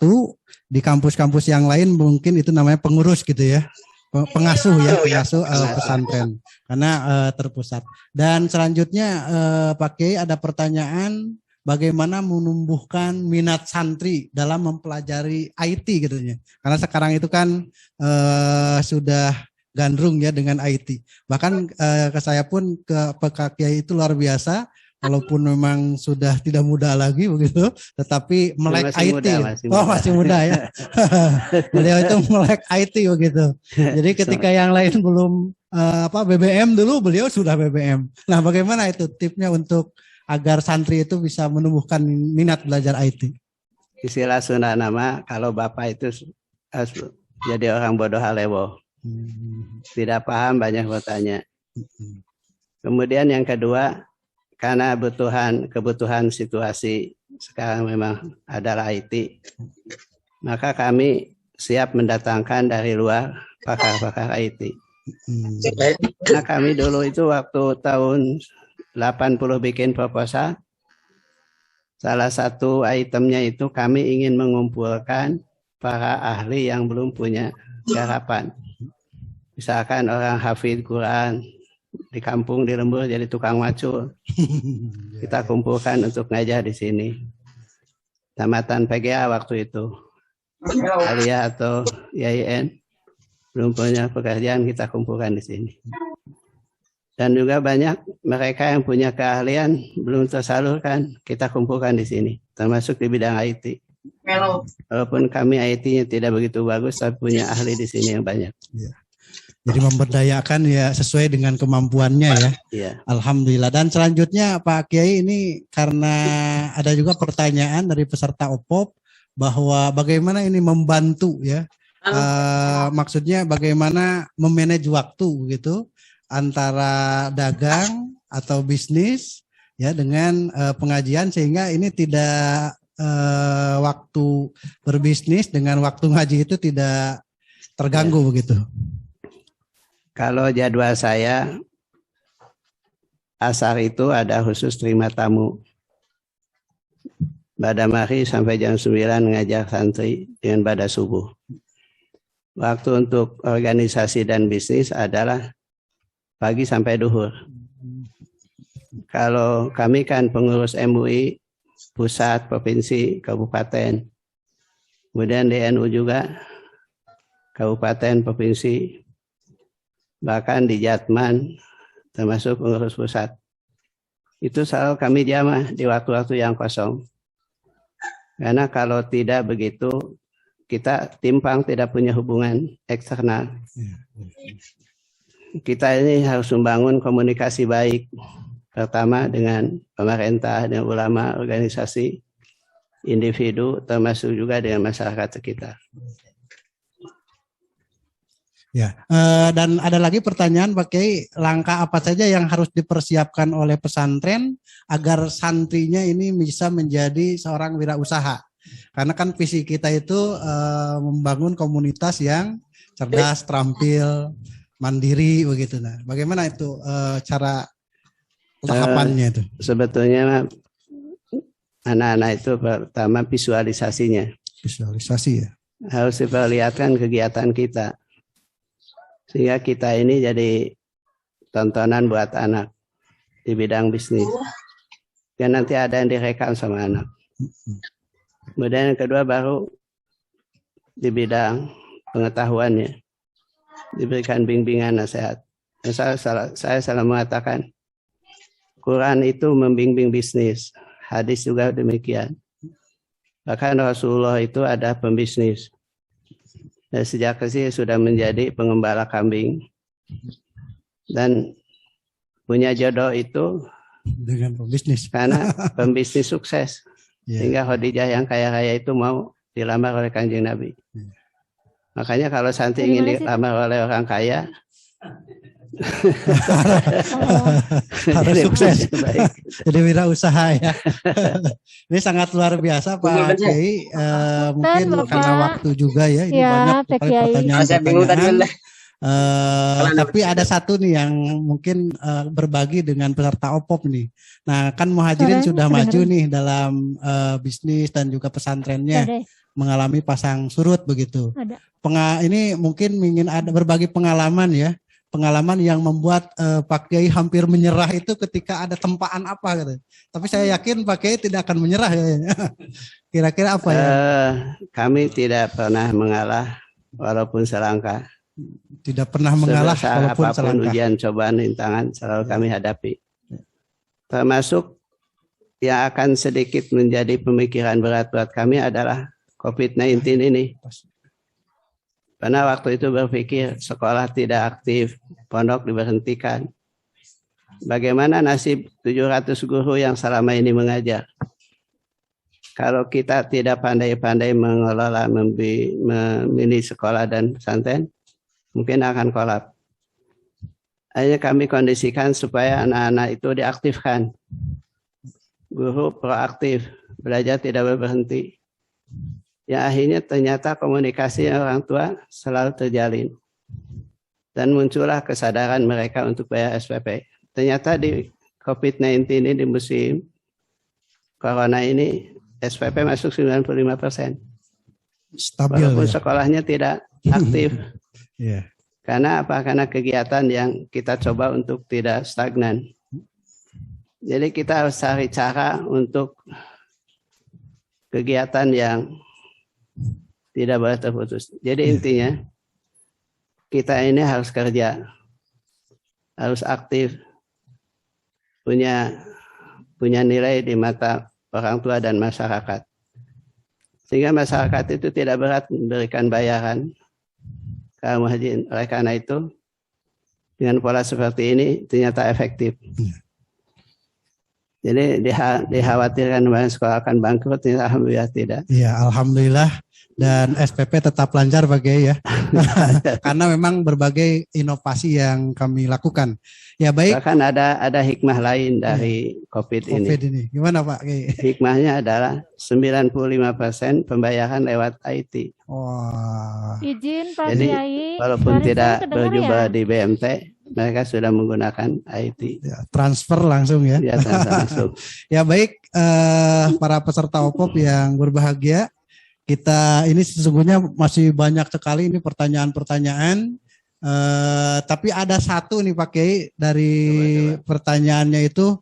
di kampus-kampus yang lain mungkin itu namanya pengurus gitu ya, pengasuh ya, pengasuh pesantren karena terpusat. Dan selanjutnya Pak Kiai ada pertanyaan bagaimana menumbuhkan minat santri dalam mempelajari IT gitu ya, karena sekarang itu kan sudah gandrung ya dengan IT. Bahkan ke saya pun ke Pak Kiai itu luar biasa. Walaupun memang sudah tidak muda lagi begitu, tetapi melek masih IT. Muda. Masih muda ya. Beliau itu melek IT begitu. Jadi ketika yang lain belum BBM dulu, beliau sudah BBM. Nah, bagaimana itu tipnya untuk agar santri itu bisa menumbuhkan minat belajar IT? Istilah Sunda nama kalau bapak itu jadi orang bodoh halewo. Tidak paham banyak bertanya. Kemudian yang kedua, karena kebutuhan situasi sekarang memang adalah IT, maka kami siap mendatangkan dari luar pakar-pakar IT. Nah, kami dulu itu waktu tahun 80 bikin proposal, salah satu itemnya itu kami ingin mengumpulkan para ahli yang belum punya garapan. Misalkan orang hafid Quran, di kampung di Lembur jadi tukang macul. Kita kumpulkan untuk ngajar di sini. Tamatan PGA waktu itu. Alia atau IAIN belum punya pekerjaan, kita kumpulkan di sini. Dan juga banyak mereka yang punya keahlian belum tersalurkan, kita kumpulkan di sini, termasuk di bidang IT. Walaupun kami IT-nya tidak begitu bagus, tapi punya ahli di sini yang banyak. Jadi memberdayakan ya sesuai dengan kemampuannya ya. Iya. Alhamdulillah. Dan selanjutnya Pak Kiai ini karena ada juga pertanyaan dari peserta OPOP bahwa bagaimana ini membantu ya. Maksudnya bagaimana memanage waktu gitu antara dagang atau bisnis ya dengan pengajian sehingga ini tidak waktu berbisnis dengan waktu ngaji itu tidak terganggu begitu? Kalau jadwal saya asar itu ada khusus terima tamu. Pada maghrib sampai jam 9 ngajar santri dengan pada subuh. Waktu untuk organisasi dan bisnis adalah pagi sampai duhur. Kalau kami kan pengurus MUI, pusat, provinsi, kabupaten. Kemudian DNU juga, kabupaten, provinsi. Bahkan di Jatman, termasuk pengurus pusat. Itu selalu kami jamah di waktu-waktu yang kosong. Karena kalau tidak begitu, kita timpang, tidak punya hubungan eksternal. Kita ini harus membangun komunikasi baik. Pertama dengan pemerintah, dengan ulama, organisasi, individu, termasuk juga dengan masyarakat sekitar. Ya, dan ada lagi pertanyaan, Pak Kiai, langkah apa saja yang harus dipersiapkan oleh pesantren agar santrinya ini bisa menjadi seorang wirausaha? Karena kan visi kita itu membangun komunitas yang cerdas, terampil, mandiri begitu. Nah, bagaimana itu cara tahapannya itu? Sebetulnya anak-anak itu pertama visualisasinya. Visualisasi ya. Harus diperlihatkan kegiatan kita. Sehingga kita ini jadi tontonan buat anak di bidang bisnis. Dan nanti ada yang direkam sama anak. Kemudian yang kedua baru di bidang pengetahuannya. Diberikan bimbingan nasihat. Saya selalu mengatakan, Quran itu membimbing bisnis. Hadis juga demikian. Bahkan Rasulullah itu ada pembisnis. Dan sejak kecil sudah menjadi pengembala kambing. Dan punya jodoh itu dengan pembisnis. Karena pembisnis sukses. Yeah. Sehingga Khadijah yang kaya-kaya itu mau dilamar oleh Kanjeng Nabi. Makanya kalau santri ingin dilamar oleh orang kaya, harus sukses. Jadi wirausaha ya. Ini sangat luar biasa Pak Kiai. Mungkin karena waktu juga ya. Ini banyak pertanyaan. Tapi ada satu nih yang mungkin berbagi dengan peserta OPOP nih. Nah kan Muhajirin sudah maju nih dalam bisnis dan juga pesantrennya mengalami pasang surut begitu. Ini mungkin ingin ada berbagi pengalaman ya. Pengalaman yang membuat Pak Kiai hampir menyerah itu ketika ada tempaan apa gitu. Tapi saya yakin Pak Kiai tidak akan menyerah ya. Kira-kira apa ya? Kami tidak pernah mengalah walaupun selangkah. Tidak pernah mengalah walaupun selangkah. Ujian, cobaan, rintangan selalu kami hadapi. Termasuk yang akan sedikit menjadi pemikiran berat buat kami adalah COVID-19 ini. Karena waktu itu berpikir sekolah tidak aktif, pondok diberhentikan. Bagaimana nasib 700 guru yang selama ini mengajar? Kalau kita tidak pandai-pandai mengelola, memilih sekolah dan pesantren, mungkin akan kolap. Akhirnya kami kondisikan supaya anak-anak itu diaktifkan. Guru proaktif, belajar tidak berhenti. Ya akhirnya ternyata komunikasi orang tua selalu terjalin. Dan muncullah kesadaran mereka untuk bayar SPP. Ternyata di COVID-19 ini, di musim Corona ini, SPP masuk 95%. Stabil. Walaupun ya? Sekolahnya tidak aktif. Yeah. Karena apa? Karena kegiatan yang kita coba untuk tidak stagnan. Jadi kita harus cari cara untuk kegiatan yang tidak boleh terputus. Jadi intinya kita ini harus kerja, harus aktif, punya nilai di mata orang tua dan masyarakat. Sehingga masyarakat itu tidak berat memberikan bayaran kaum muhajirin. Oleh karena itu dengan pola seperti ini ternyata efektif. Jadi dikhawatirkan sekolah akan bangkrut, alhamdulillah tidak. Iya, alhamdulillah. Dan SPP tetap lancar Pak Kiai ya. Karena memang berbagai inovasi yang kami lakukan. Ya baik. Bahkan ada hikmah lain dari COVID ini. Gimana Pak Kiai? Hikmahnya adalah 95% pembayaran lewat IT. Wah. Izin Pak Jadi, Kiai. walaupun tidak berjumpa ya? di BMT, mereka sudah menggunakan IT. Ya, transfer langsung ya. Ya, transfer langsung. Ya baik, para peserta OPOP yang berbahagia, kita ini sesungguhnya masih banyak sekali ini pertanyaan-pertanyaan. Tapi ada satu nih Pak Kiai dari pertanyaannya itu,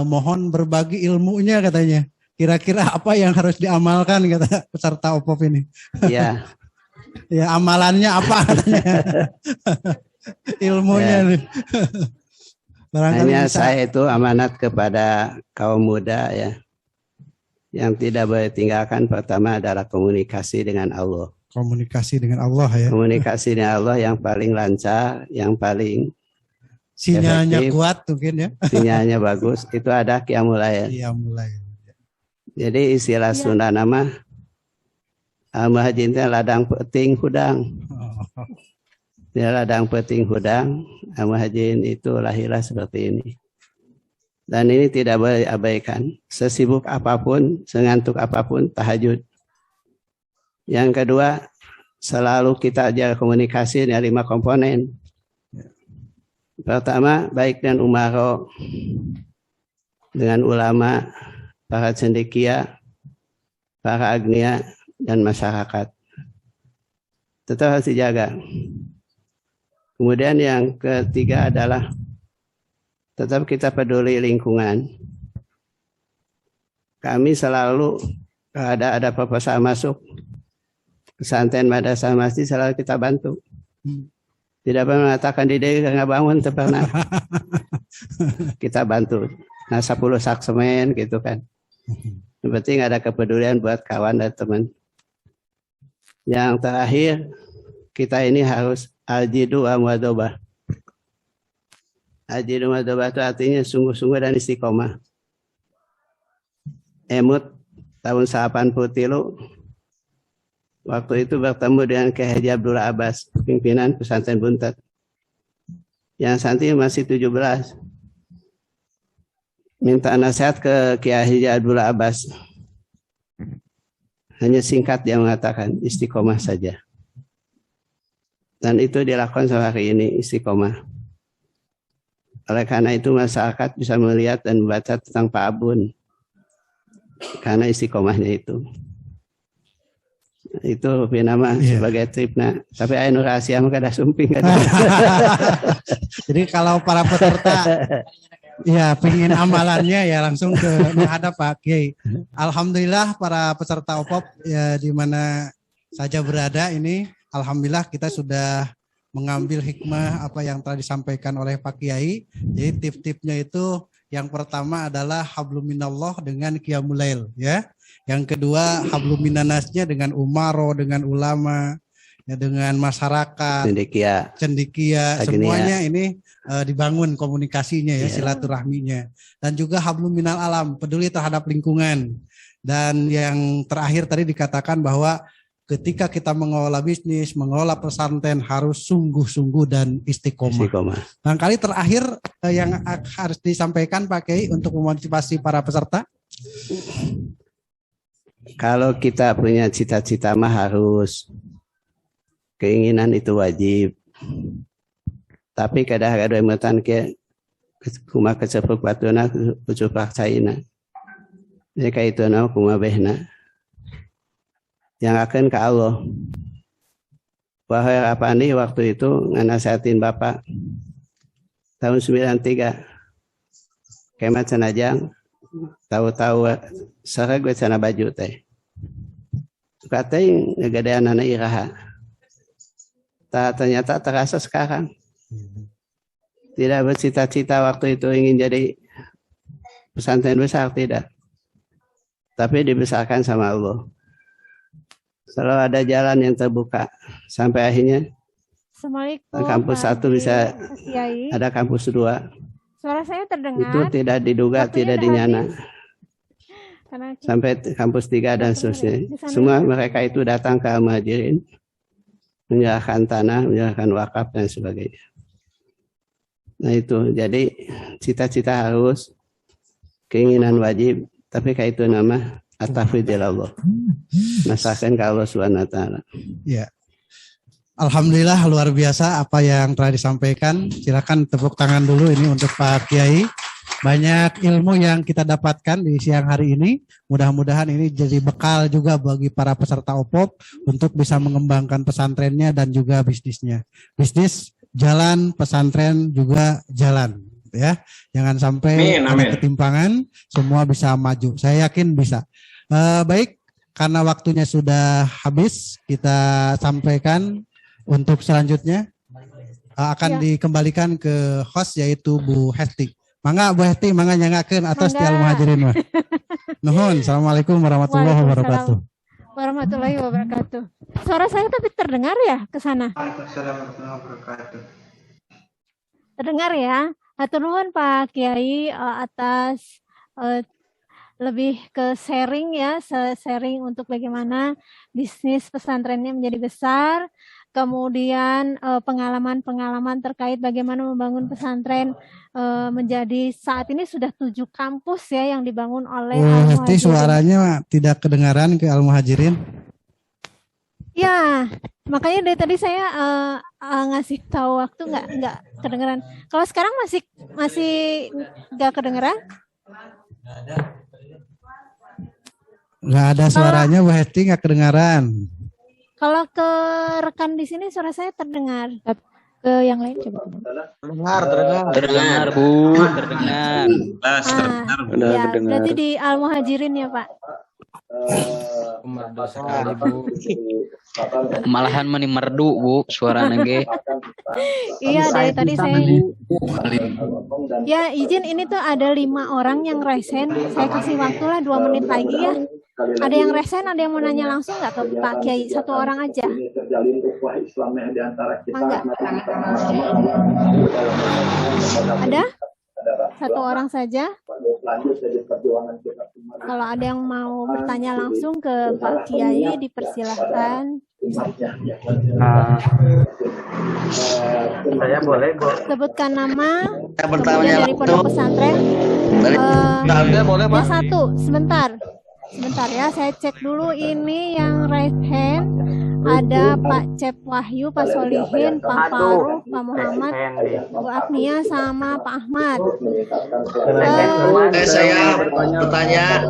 mohon berbagi ilmunya katanya. Kira-kira apa yang harus diamalkan kata peserta OPOP ini? Iya. Ya amalannya apa katanya? Ilmunya ya. nih. Hanya saya itu amanat kepada kaum muda ya. Yang tidak boleh tinggalkan pertama adalah komunikasi dengan Allah. Komunikasi dengan Allah ya. Komunikasi dengan Allah yang paling lancar, yang paling sinyalnya efektif, kuat mungkin ya. Sinyalnya bagus, itu ada qiyamul lail. Qiyamul lail. Jadi istilah Sunda nama muhajin teh ladang peting hudang. Dia ladang peting hudang, muhajin itu lahirlah seperti ini. Dan ini tidak boleh abaikan. Sesibuk apapun, sengantuk apapun, tahajud. Yang kedua, selalu kita ajar komunikasi dengan 5 komponen. Pertama, baik dan umaro, dengan ulama, para cendekia, para agnia, dan masyarakat. Tetap harus dijaga. Kemudian yang ketiga adalah tetap kita peduli lingkungan. Kami selalu ada proposal masuk pesantren, madrasah, masjid selalu kita bantu. Tidak pernah mengatakan di diri nggak bangun, tidak pernah. Kita bantu. Nah 10 sak semen gitu kan. Yang penting ada kepedulian buat kawan dan teman. Yang terakhir kita ini harus al-jidu wa muadzabah. Al-jidu wa muadzabah itu artinya sungguh-sungguh dan istiqomah. Emut tahun 83 waktu itu bertemu dengan Kiai Haji Abdullah Abbas, pimpinan pesantren Buntet. Yang santri masih 17. Minta nasihat ke Kiai Haji Abdullah Abbas. Hanya singkat dia mengatakan istiqomah saja. Dan itu dilakukan sampai hari ini, istiqomah. Oleh karena itu masyarakat bisa melihat dan membaca tentang Pak Abun. Karena istiqomahnya itu. Itu nama sebagai tripna. Tapi ayo rahasia mah kada sumping. Jadi kalau para peserta ya pengen amalannya ya langsung ke menghadap Pak Kiai. Alhamdulillah para peserta OPOP ya di mana saja berada ini, alhamdulillah kita sudah mengambil hikmah apa yang telah disampaikan oleh Pak Kiai. Jadi tip-tipnya itu yang pertama adalah hablum minallah dengan qiyamul lail ya. Yang kedua hablum minannasnya dengan umaro, dengan ulama, ya, dengan masyarakat, cendekia, semuanya ini dibangun komunikasinya ya, silaturahminya. Dan juga hablum minal alam, peduli terhadap lingkungan. Dan yang terakhir tadi dikatakan bahwa ketika kita mengelola bisnis, mengelola pesantren harus sungguh-sungguh dan istiqomah. Nah, kali terakhir yang harus disampaikan Pak Kiai untuk memotivasi para peserta. Kalau kita punya cita-cita mah harus, keinginan itu wajib. Tapi kadang-kadang emutan ke kuma kecepuk batuna ucup raksaina. Jika itu nama kuma behna. Yang akan ke Allah. Wahai Apandi waktu itu nganasehatin Bapak tahun 93. Kemat Sanajang tahu-tahu sareng gue sana baju teh. Katanya ngegadean anak iraha. Ternyata terasa sekarang. Tidak bercita-cita waktu itu ingin jadi pesantren besar, tidak. Tapi dibesarkan sama Allah. Selalu ada jalan yang terbuka sampai akhirnya kampus 1 bisa ada kampus 2. Suara saya terdengar. Itu tidak diduga, Waktunya tidak udah dinyana. habis. Karena Sampai kampus 3 dan seterusnya. Semua mereka itu datang ke Al-Muhajirin, menyerahkan tanah, menyerahkan wakaf dan sebagainya. Nah itu, jadi cita-cita harus, keinginan wajib, tapi kayak itu nama at-tafwid ila Allah. Masakan ke Allah SWT. Ya. Alhamdulillah luar biasa apa yang telah disampaikan. Silakan tepuk tangan dulu ini untuk Pak Kiai. Banyak ilmu yang kita dapatkan di siang hari ini. Mudah-mudahan ini jadi bekal juga bagi para peserta OPOP untuk bisa mengembangkan pesantrennya dan juga bisnisnya. Bisnis jalan, pesantren juga jalan, ya. Jangan sampai ada ketimpangan, semua bisa maju. Saya yakin bisa. Baik, karena waktunya sudah habis, kita sampaikan untuk selanjutnya akan dikembalikan ke host yaitu Bu Hesti. Mangga Bu Hesti, mangga nyangakeun atas di Al-Muhajirin mah. Nuhun, assalamualaikum warahmatullahi wabarakatuh. Warahmatullahi wabarakatuh. Suara saya tapi terdengar ya ke sana? Waalaikumsalam warahmatullahi wabarakatuh. Terdengar ya. Hatur nuhun Pak Kiai atas lebih ke sharing ya, sharing untuk bagaimana bisnis pesantrennya menjadi besar. Kemudian pengalaman-pengalaman terkait bagaimana membangun pesantren menjadi saat ini sudah 7 kampus ya yang dibangun oleh Al-Muhajirin. Suaranya tidak kedengaran ke Al-Muhajirin. Ya, makanya dari tadi saya ngasih tahu waktu nggak kedengeran. Kalau sekarang masih nggak kedengeran? Nggak ada suaranya, Bu Hesti nggak kedengaran. Kalau ke rekan di sini suara saya terdengar. Ke yang lain coba. Terdengar Bu, terdengar. Ya, berarti di Al-Muhajirin ya Pak. Merdu sekali Bu. Malahan meni merdu Bu, suara nege. Iya dari tadi saya. Ya izin ini tuh ada 5 orang yang resen. Saya kasih waktu lah 2 menit lagi ya. Ada yang resen, ada yang mau nanya langsung nggak ke Pak Kiai? 1 orang aja. Enggak. Ada? 1 orang saja. Kalau ada yang mau bertanya langsung ke Pak Kiai, dipersilahkan. Saya boleh sebutkan nama bertanya dari pondok pesantren. Boleh Pak. Yang 1, sebentar ya, saya cek dulu ini yang right hand. Ada Pak Cep Wahyu, Pak Solihin, Pak Faruq, Pak Muhammad, Bu Agnia, sama Pak Ahmad. Saya bertanya.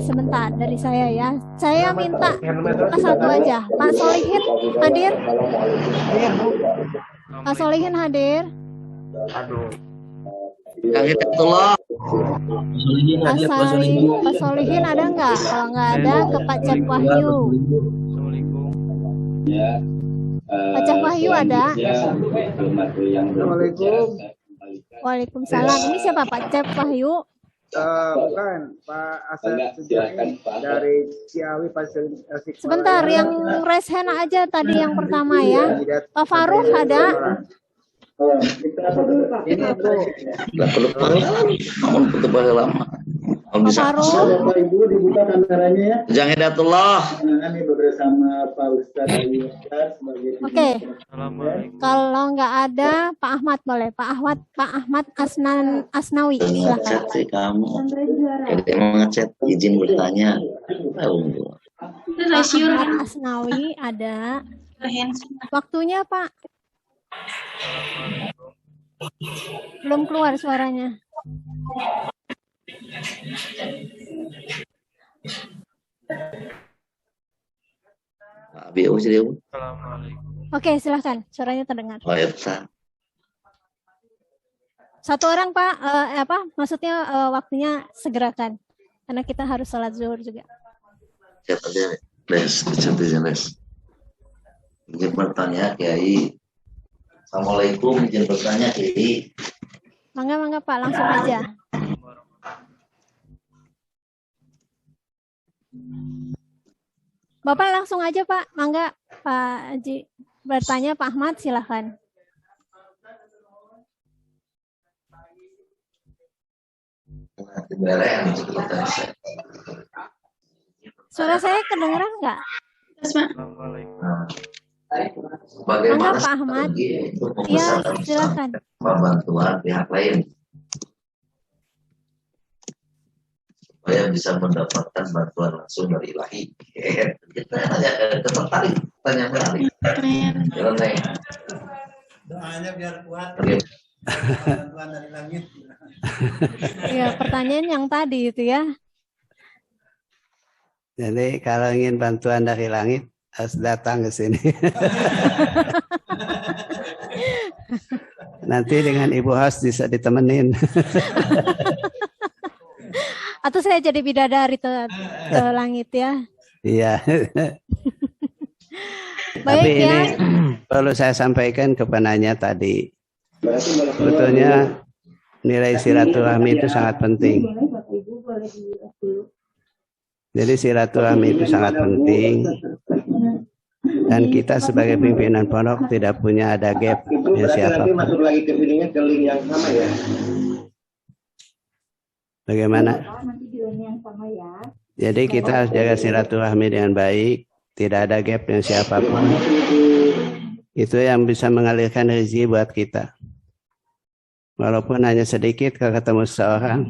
Sebentar dari saya ya. Saya minta Pak 1 aja. Pak Solihin hadir? Pak Solihin hadir? Kang Hidayatullah. Pak Solihin ada nggak? Kalau nggak ada, ke Pak Cep Wahyu. Pak Cep Wahyu ada? Waalaikumsalam. Ini siapa Pak Cep Wahyu? Bukan, Pak Asep Sujani dari Ciawi Pasir. Sebentar, yang raise hand aja tadi yang pertama ya. Pak Faruq ada? Ini lama. Bisa. Bapak Ibu dibuka kameranya ya. Kang Hidayatullah. Kami bersama Pak Ustadz Ayu sebagai. Oke. Kalau nggak ada Pak Ahmad boleh. Pak Ahmad Asnawi. Silakan. Kamu. Jadi mau ngechat izin bertanya. Pak Ahmad Asnawi ada. Waktunya Pak. Belum keluar suaranya. Oke, silahkan. Suaranya terdengar. Oh, ya, 1 orang Pak, maksudnya waktunya segerakan. Karena kita harus sholat zuhur juga. Chat aja, Les. Izin bertanya, Kiai. Assalamualaikum, izin bertanya, Kiai. Mangga Pak, langsung aja. Bapak langsung aja Pak, mangga Pak Haji bertanya. Pak Ahmad silahkan. Suara saya kedengeran nggak? Bagaimana Pak Ahmad? untuk Ya, membesarkan silakan. bantuan pihak lain supaya bisa mendapatkan bantuan langsung dari ilahi. Kita tertarik, tanya menarik. Doanya biar kuat. Bantuan dari langit. Ya, pertanyaan yang tadi itu ya. Jadi kalau ingin bantuan dari langit harus datang ke sini. Nanti dengan Ibu host bisa ditemenin. Atau saya jadi bidadari ke langit ya. Iya. Baik, Tapi ya. ini perlu saya sampaikan ke penanya tadi. Sebetulnya nilai silaturahmi itu sangat penting. Jadi silaturahmi itu sangat penting. Dan kita sebagai pimpinan pondok tidak punya ada gap ya siapa. Masuk lagi ke videonya ke link yang sama ya. Bagaimana? Jadi kita harus jaga silaturahmi dengan baik, tidak ada gap dengan siapapun. Itu yang bisa mengalirkan rezeki buat kita. Walaupun hanya sedikit kalau ketemu seseorang,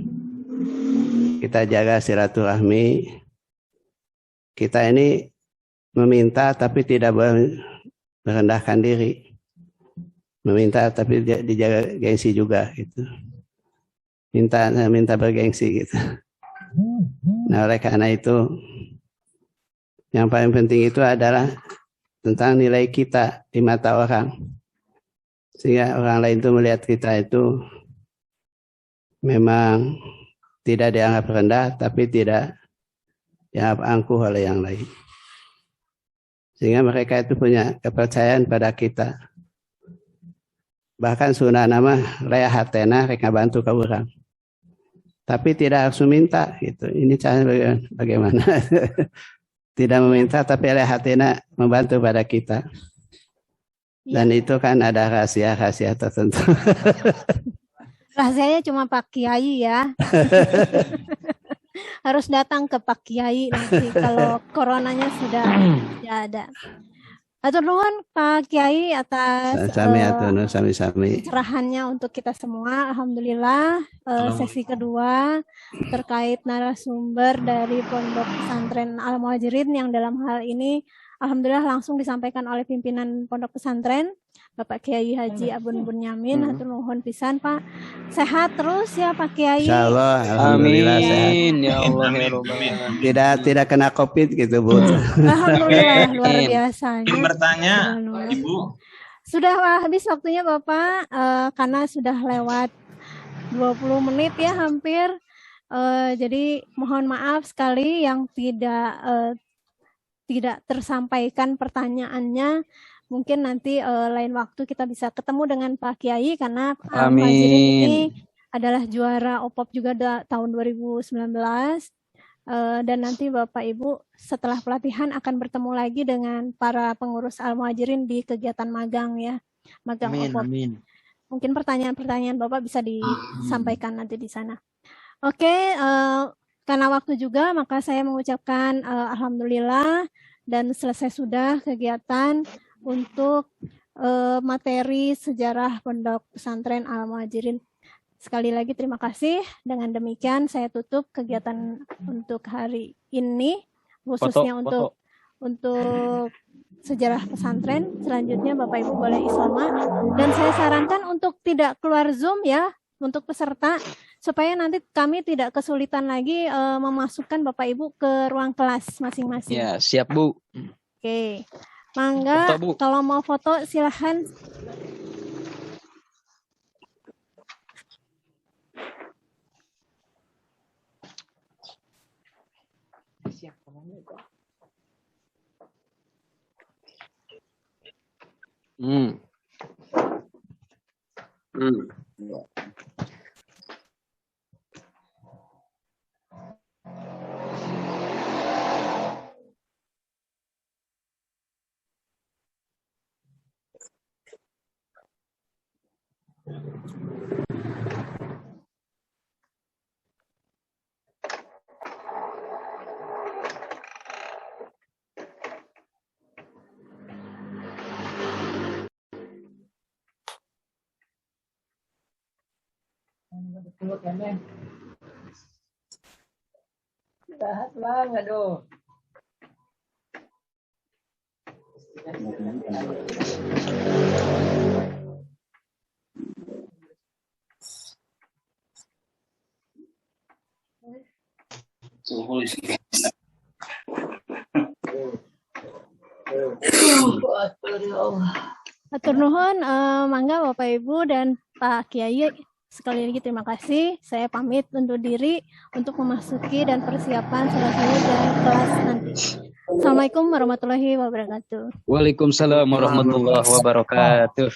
kita jaga silaturahmi. Kita ini meminta tapi tidak merendahkan diri. Meminta tapi dijaga gengsi juga gitu. Minta bergengsi gitu. Nah, oleh karena itu yang paling penting itu adalah tentang nilai kita di mata orang. Sehingga orang lain itu melihat kita itu memang tidak dianggap rendah tapi tidak dianggap angkuh oleh yang lain. Sehingga mereka itu punya kepercayaan pada kita. Bahkan sunah nama raya hatena reka bantu ke orang. Tapi tidak harus meminta gitu. Ini cara bagaimana? Tidak meminta tapi raya hatena membantu pada kita. Dan itu kan ada rahasia-rahasia tertentu. Rahasianya cuma Pak Kiai ya. Harus datang ke Pak Kiai nanti kalau coronanya sudah tidak ada. Atur nuhun Pak Kiai atas sami-sami cerahannya untuk kita semua. Alhamdulillah sesi kedua terkait narasumber dari Pondok Pesantren Al Muhajirin yang dalam hal ini alhamdulillah langsung disampaikan oleh pimpinan Pondok Pesantren Bapak Kiai Haji Abun Bunyamin. Atur nuhun pisan Pak. Sehat terus ya Pak Kiai. Insyaallah, alhamdulillah sehat. Ya Allah ya Rabbal. Tidak kena Covid gitu, Bu. Alhamdulillah luar biasa. Bertanya, Ibu. Sudah habis waktunya Bapak karena sudah lewat 20 menit ya hampir. Jadi mohon maaf sekali yang tidak tersampaikan pertanyaannya. Mungkin nanti lain waktu kita bisa ketemu dengan Pak Kiai karena Pak Muhajirin ini adalah juara OPOP juga tahun 2019. Dan nanti Bapak Ibu setelah pelatihan akan bertemu lagi dengan para pengurus Al Muhajirin di kegiatan magang ya. Magang OPOP. Mungkin pertanyaan-pertanyaan Bapak bisa disampaikan nanti di sana. Oke, karena waktu juga maka saya mengucapkan alhamdulillah dan selesai sudah kegiatan untuk materi sejarah Pondok Pesantren Al Muhajirin. Sekali lagi terima kasih. Dengan demikian saya tutup kegiatan untuk hari ini, khususnya untuk sejarah pesantren. Selanjutnya Bapak Ibu boleh isoma. Dan saya sarankan untuk tidak keluar Zoom ya untuk peserta supaya nanti kami tidak kesulitan lagi memasukkan Bapak Ibu ke ruang kelas masing-masing. Ya, siap Bu. Oke. Mangga, kalau mau foto silahkan. Jahat banget doh. Atur nuhun, mangga Bapak Ibu dan Pak Kiai, sekali lagi terima kasih. Saya pamit undur diri untuk memasuki dan persiapan selesai dan kelas nanti. Assalamualaikum warahmatullahi wabarakatuh. Waalaikumsalam warahmatullahi wabarakatuh.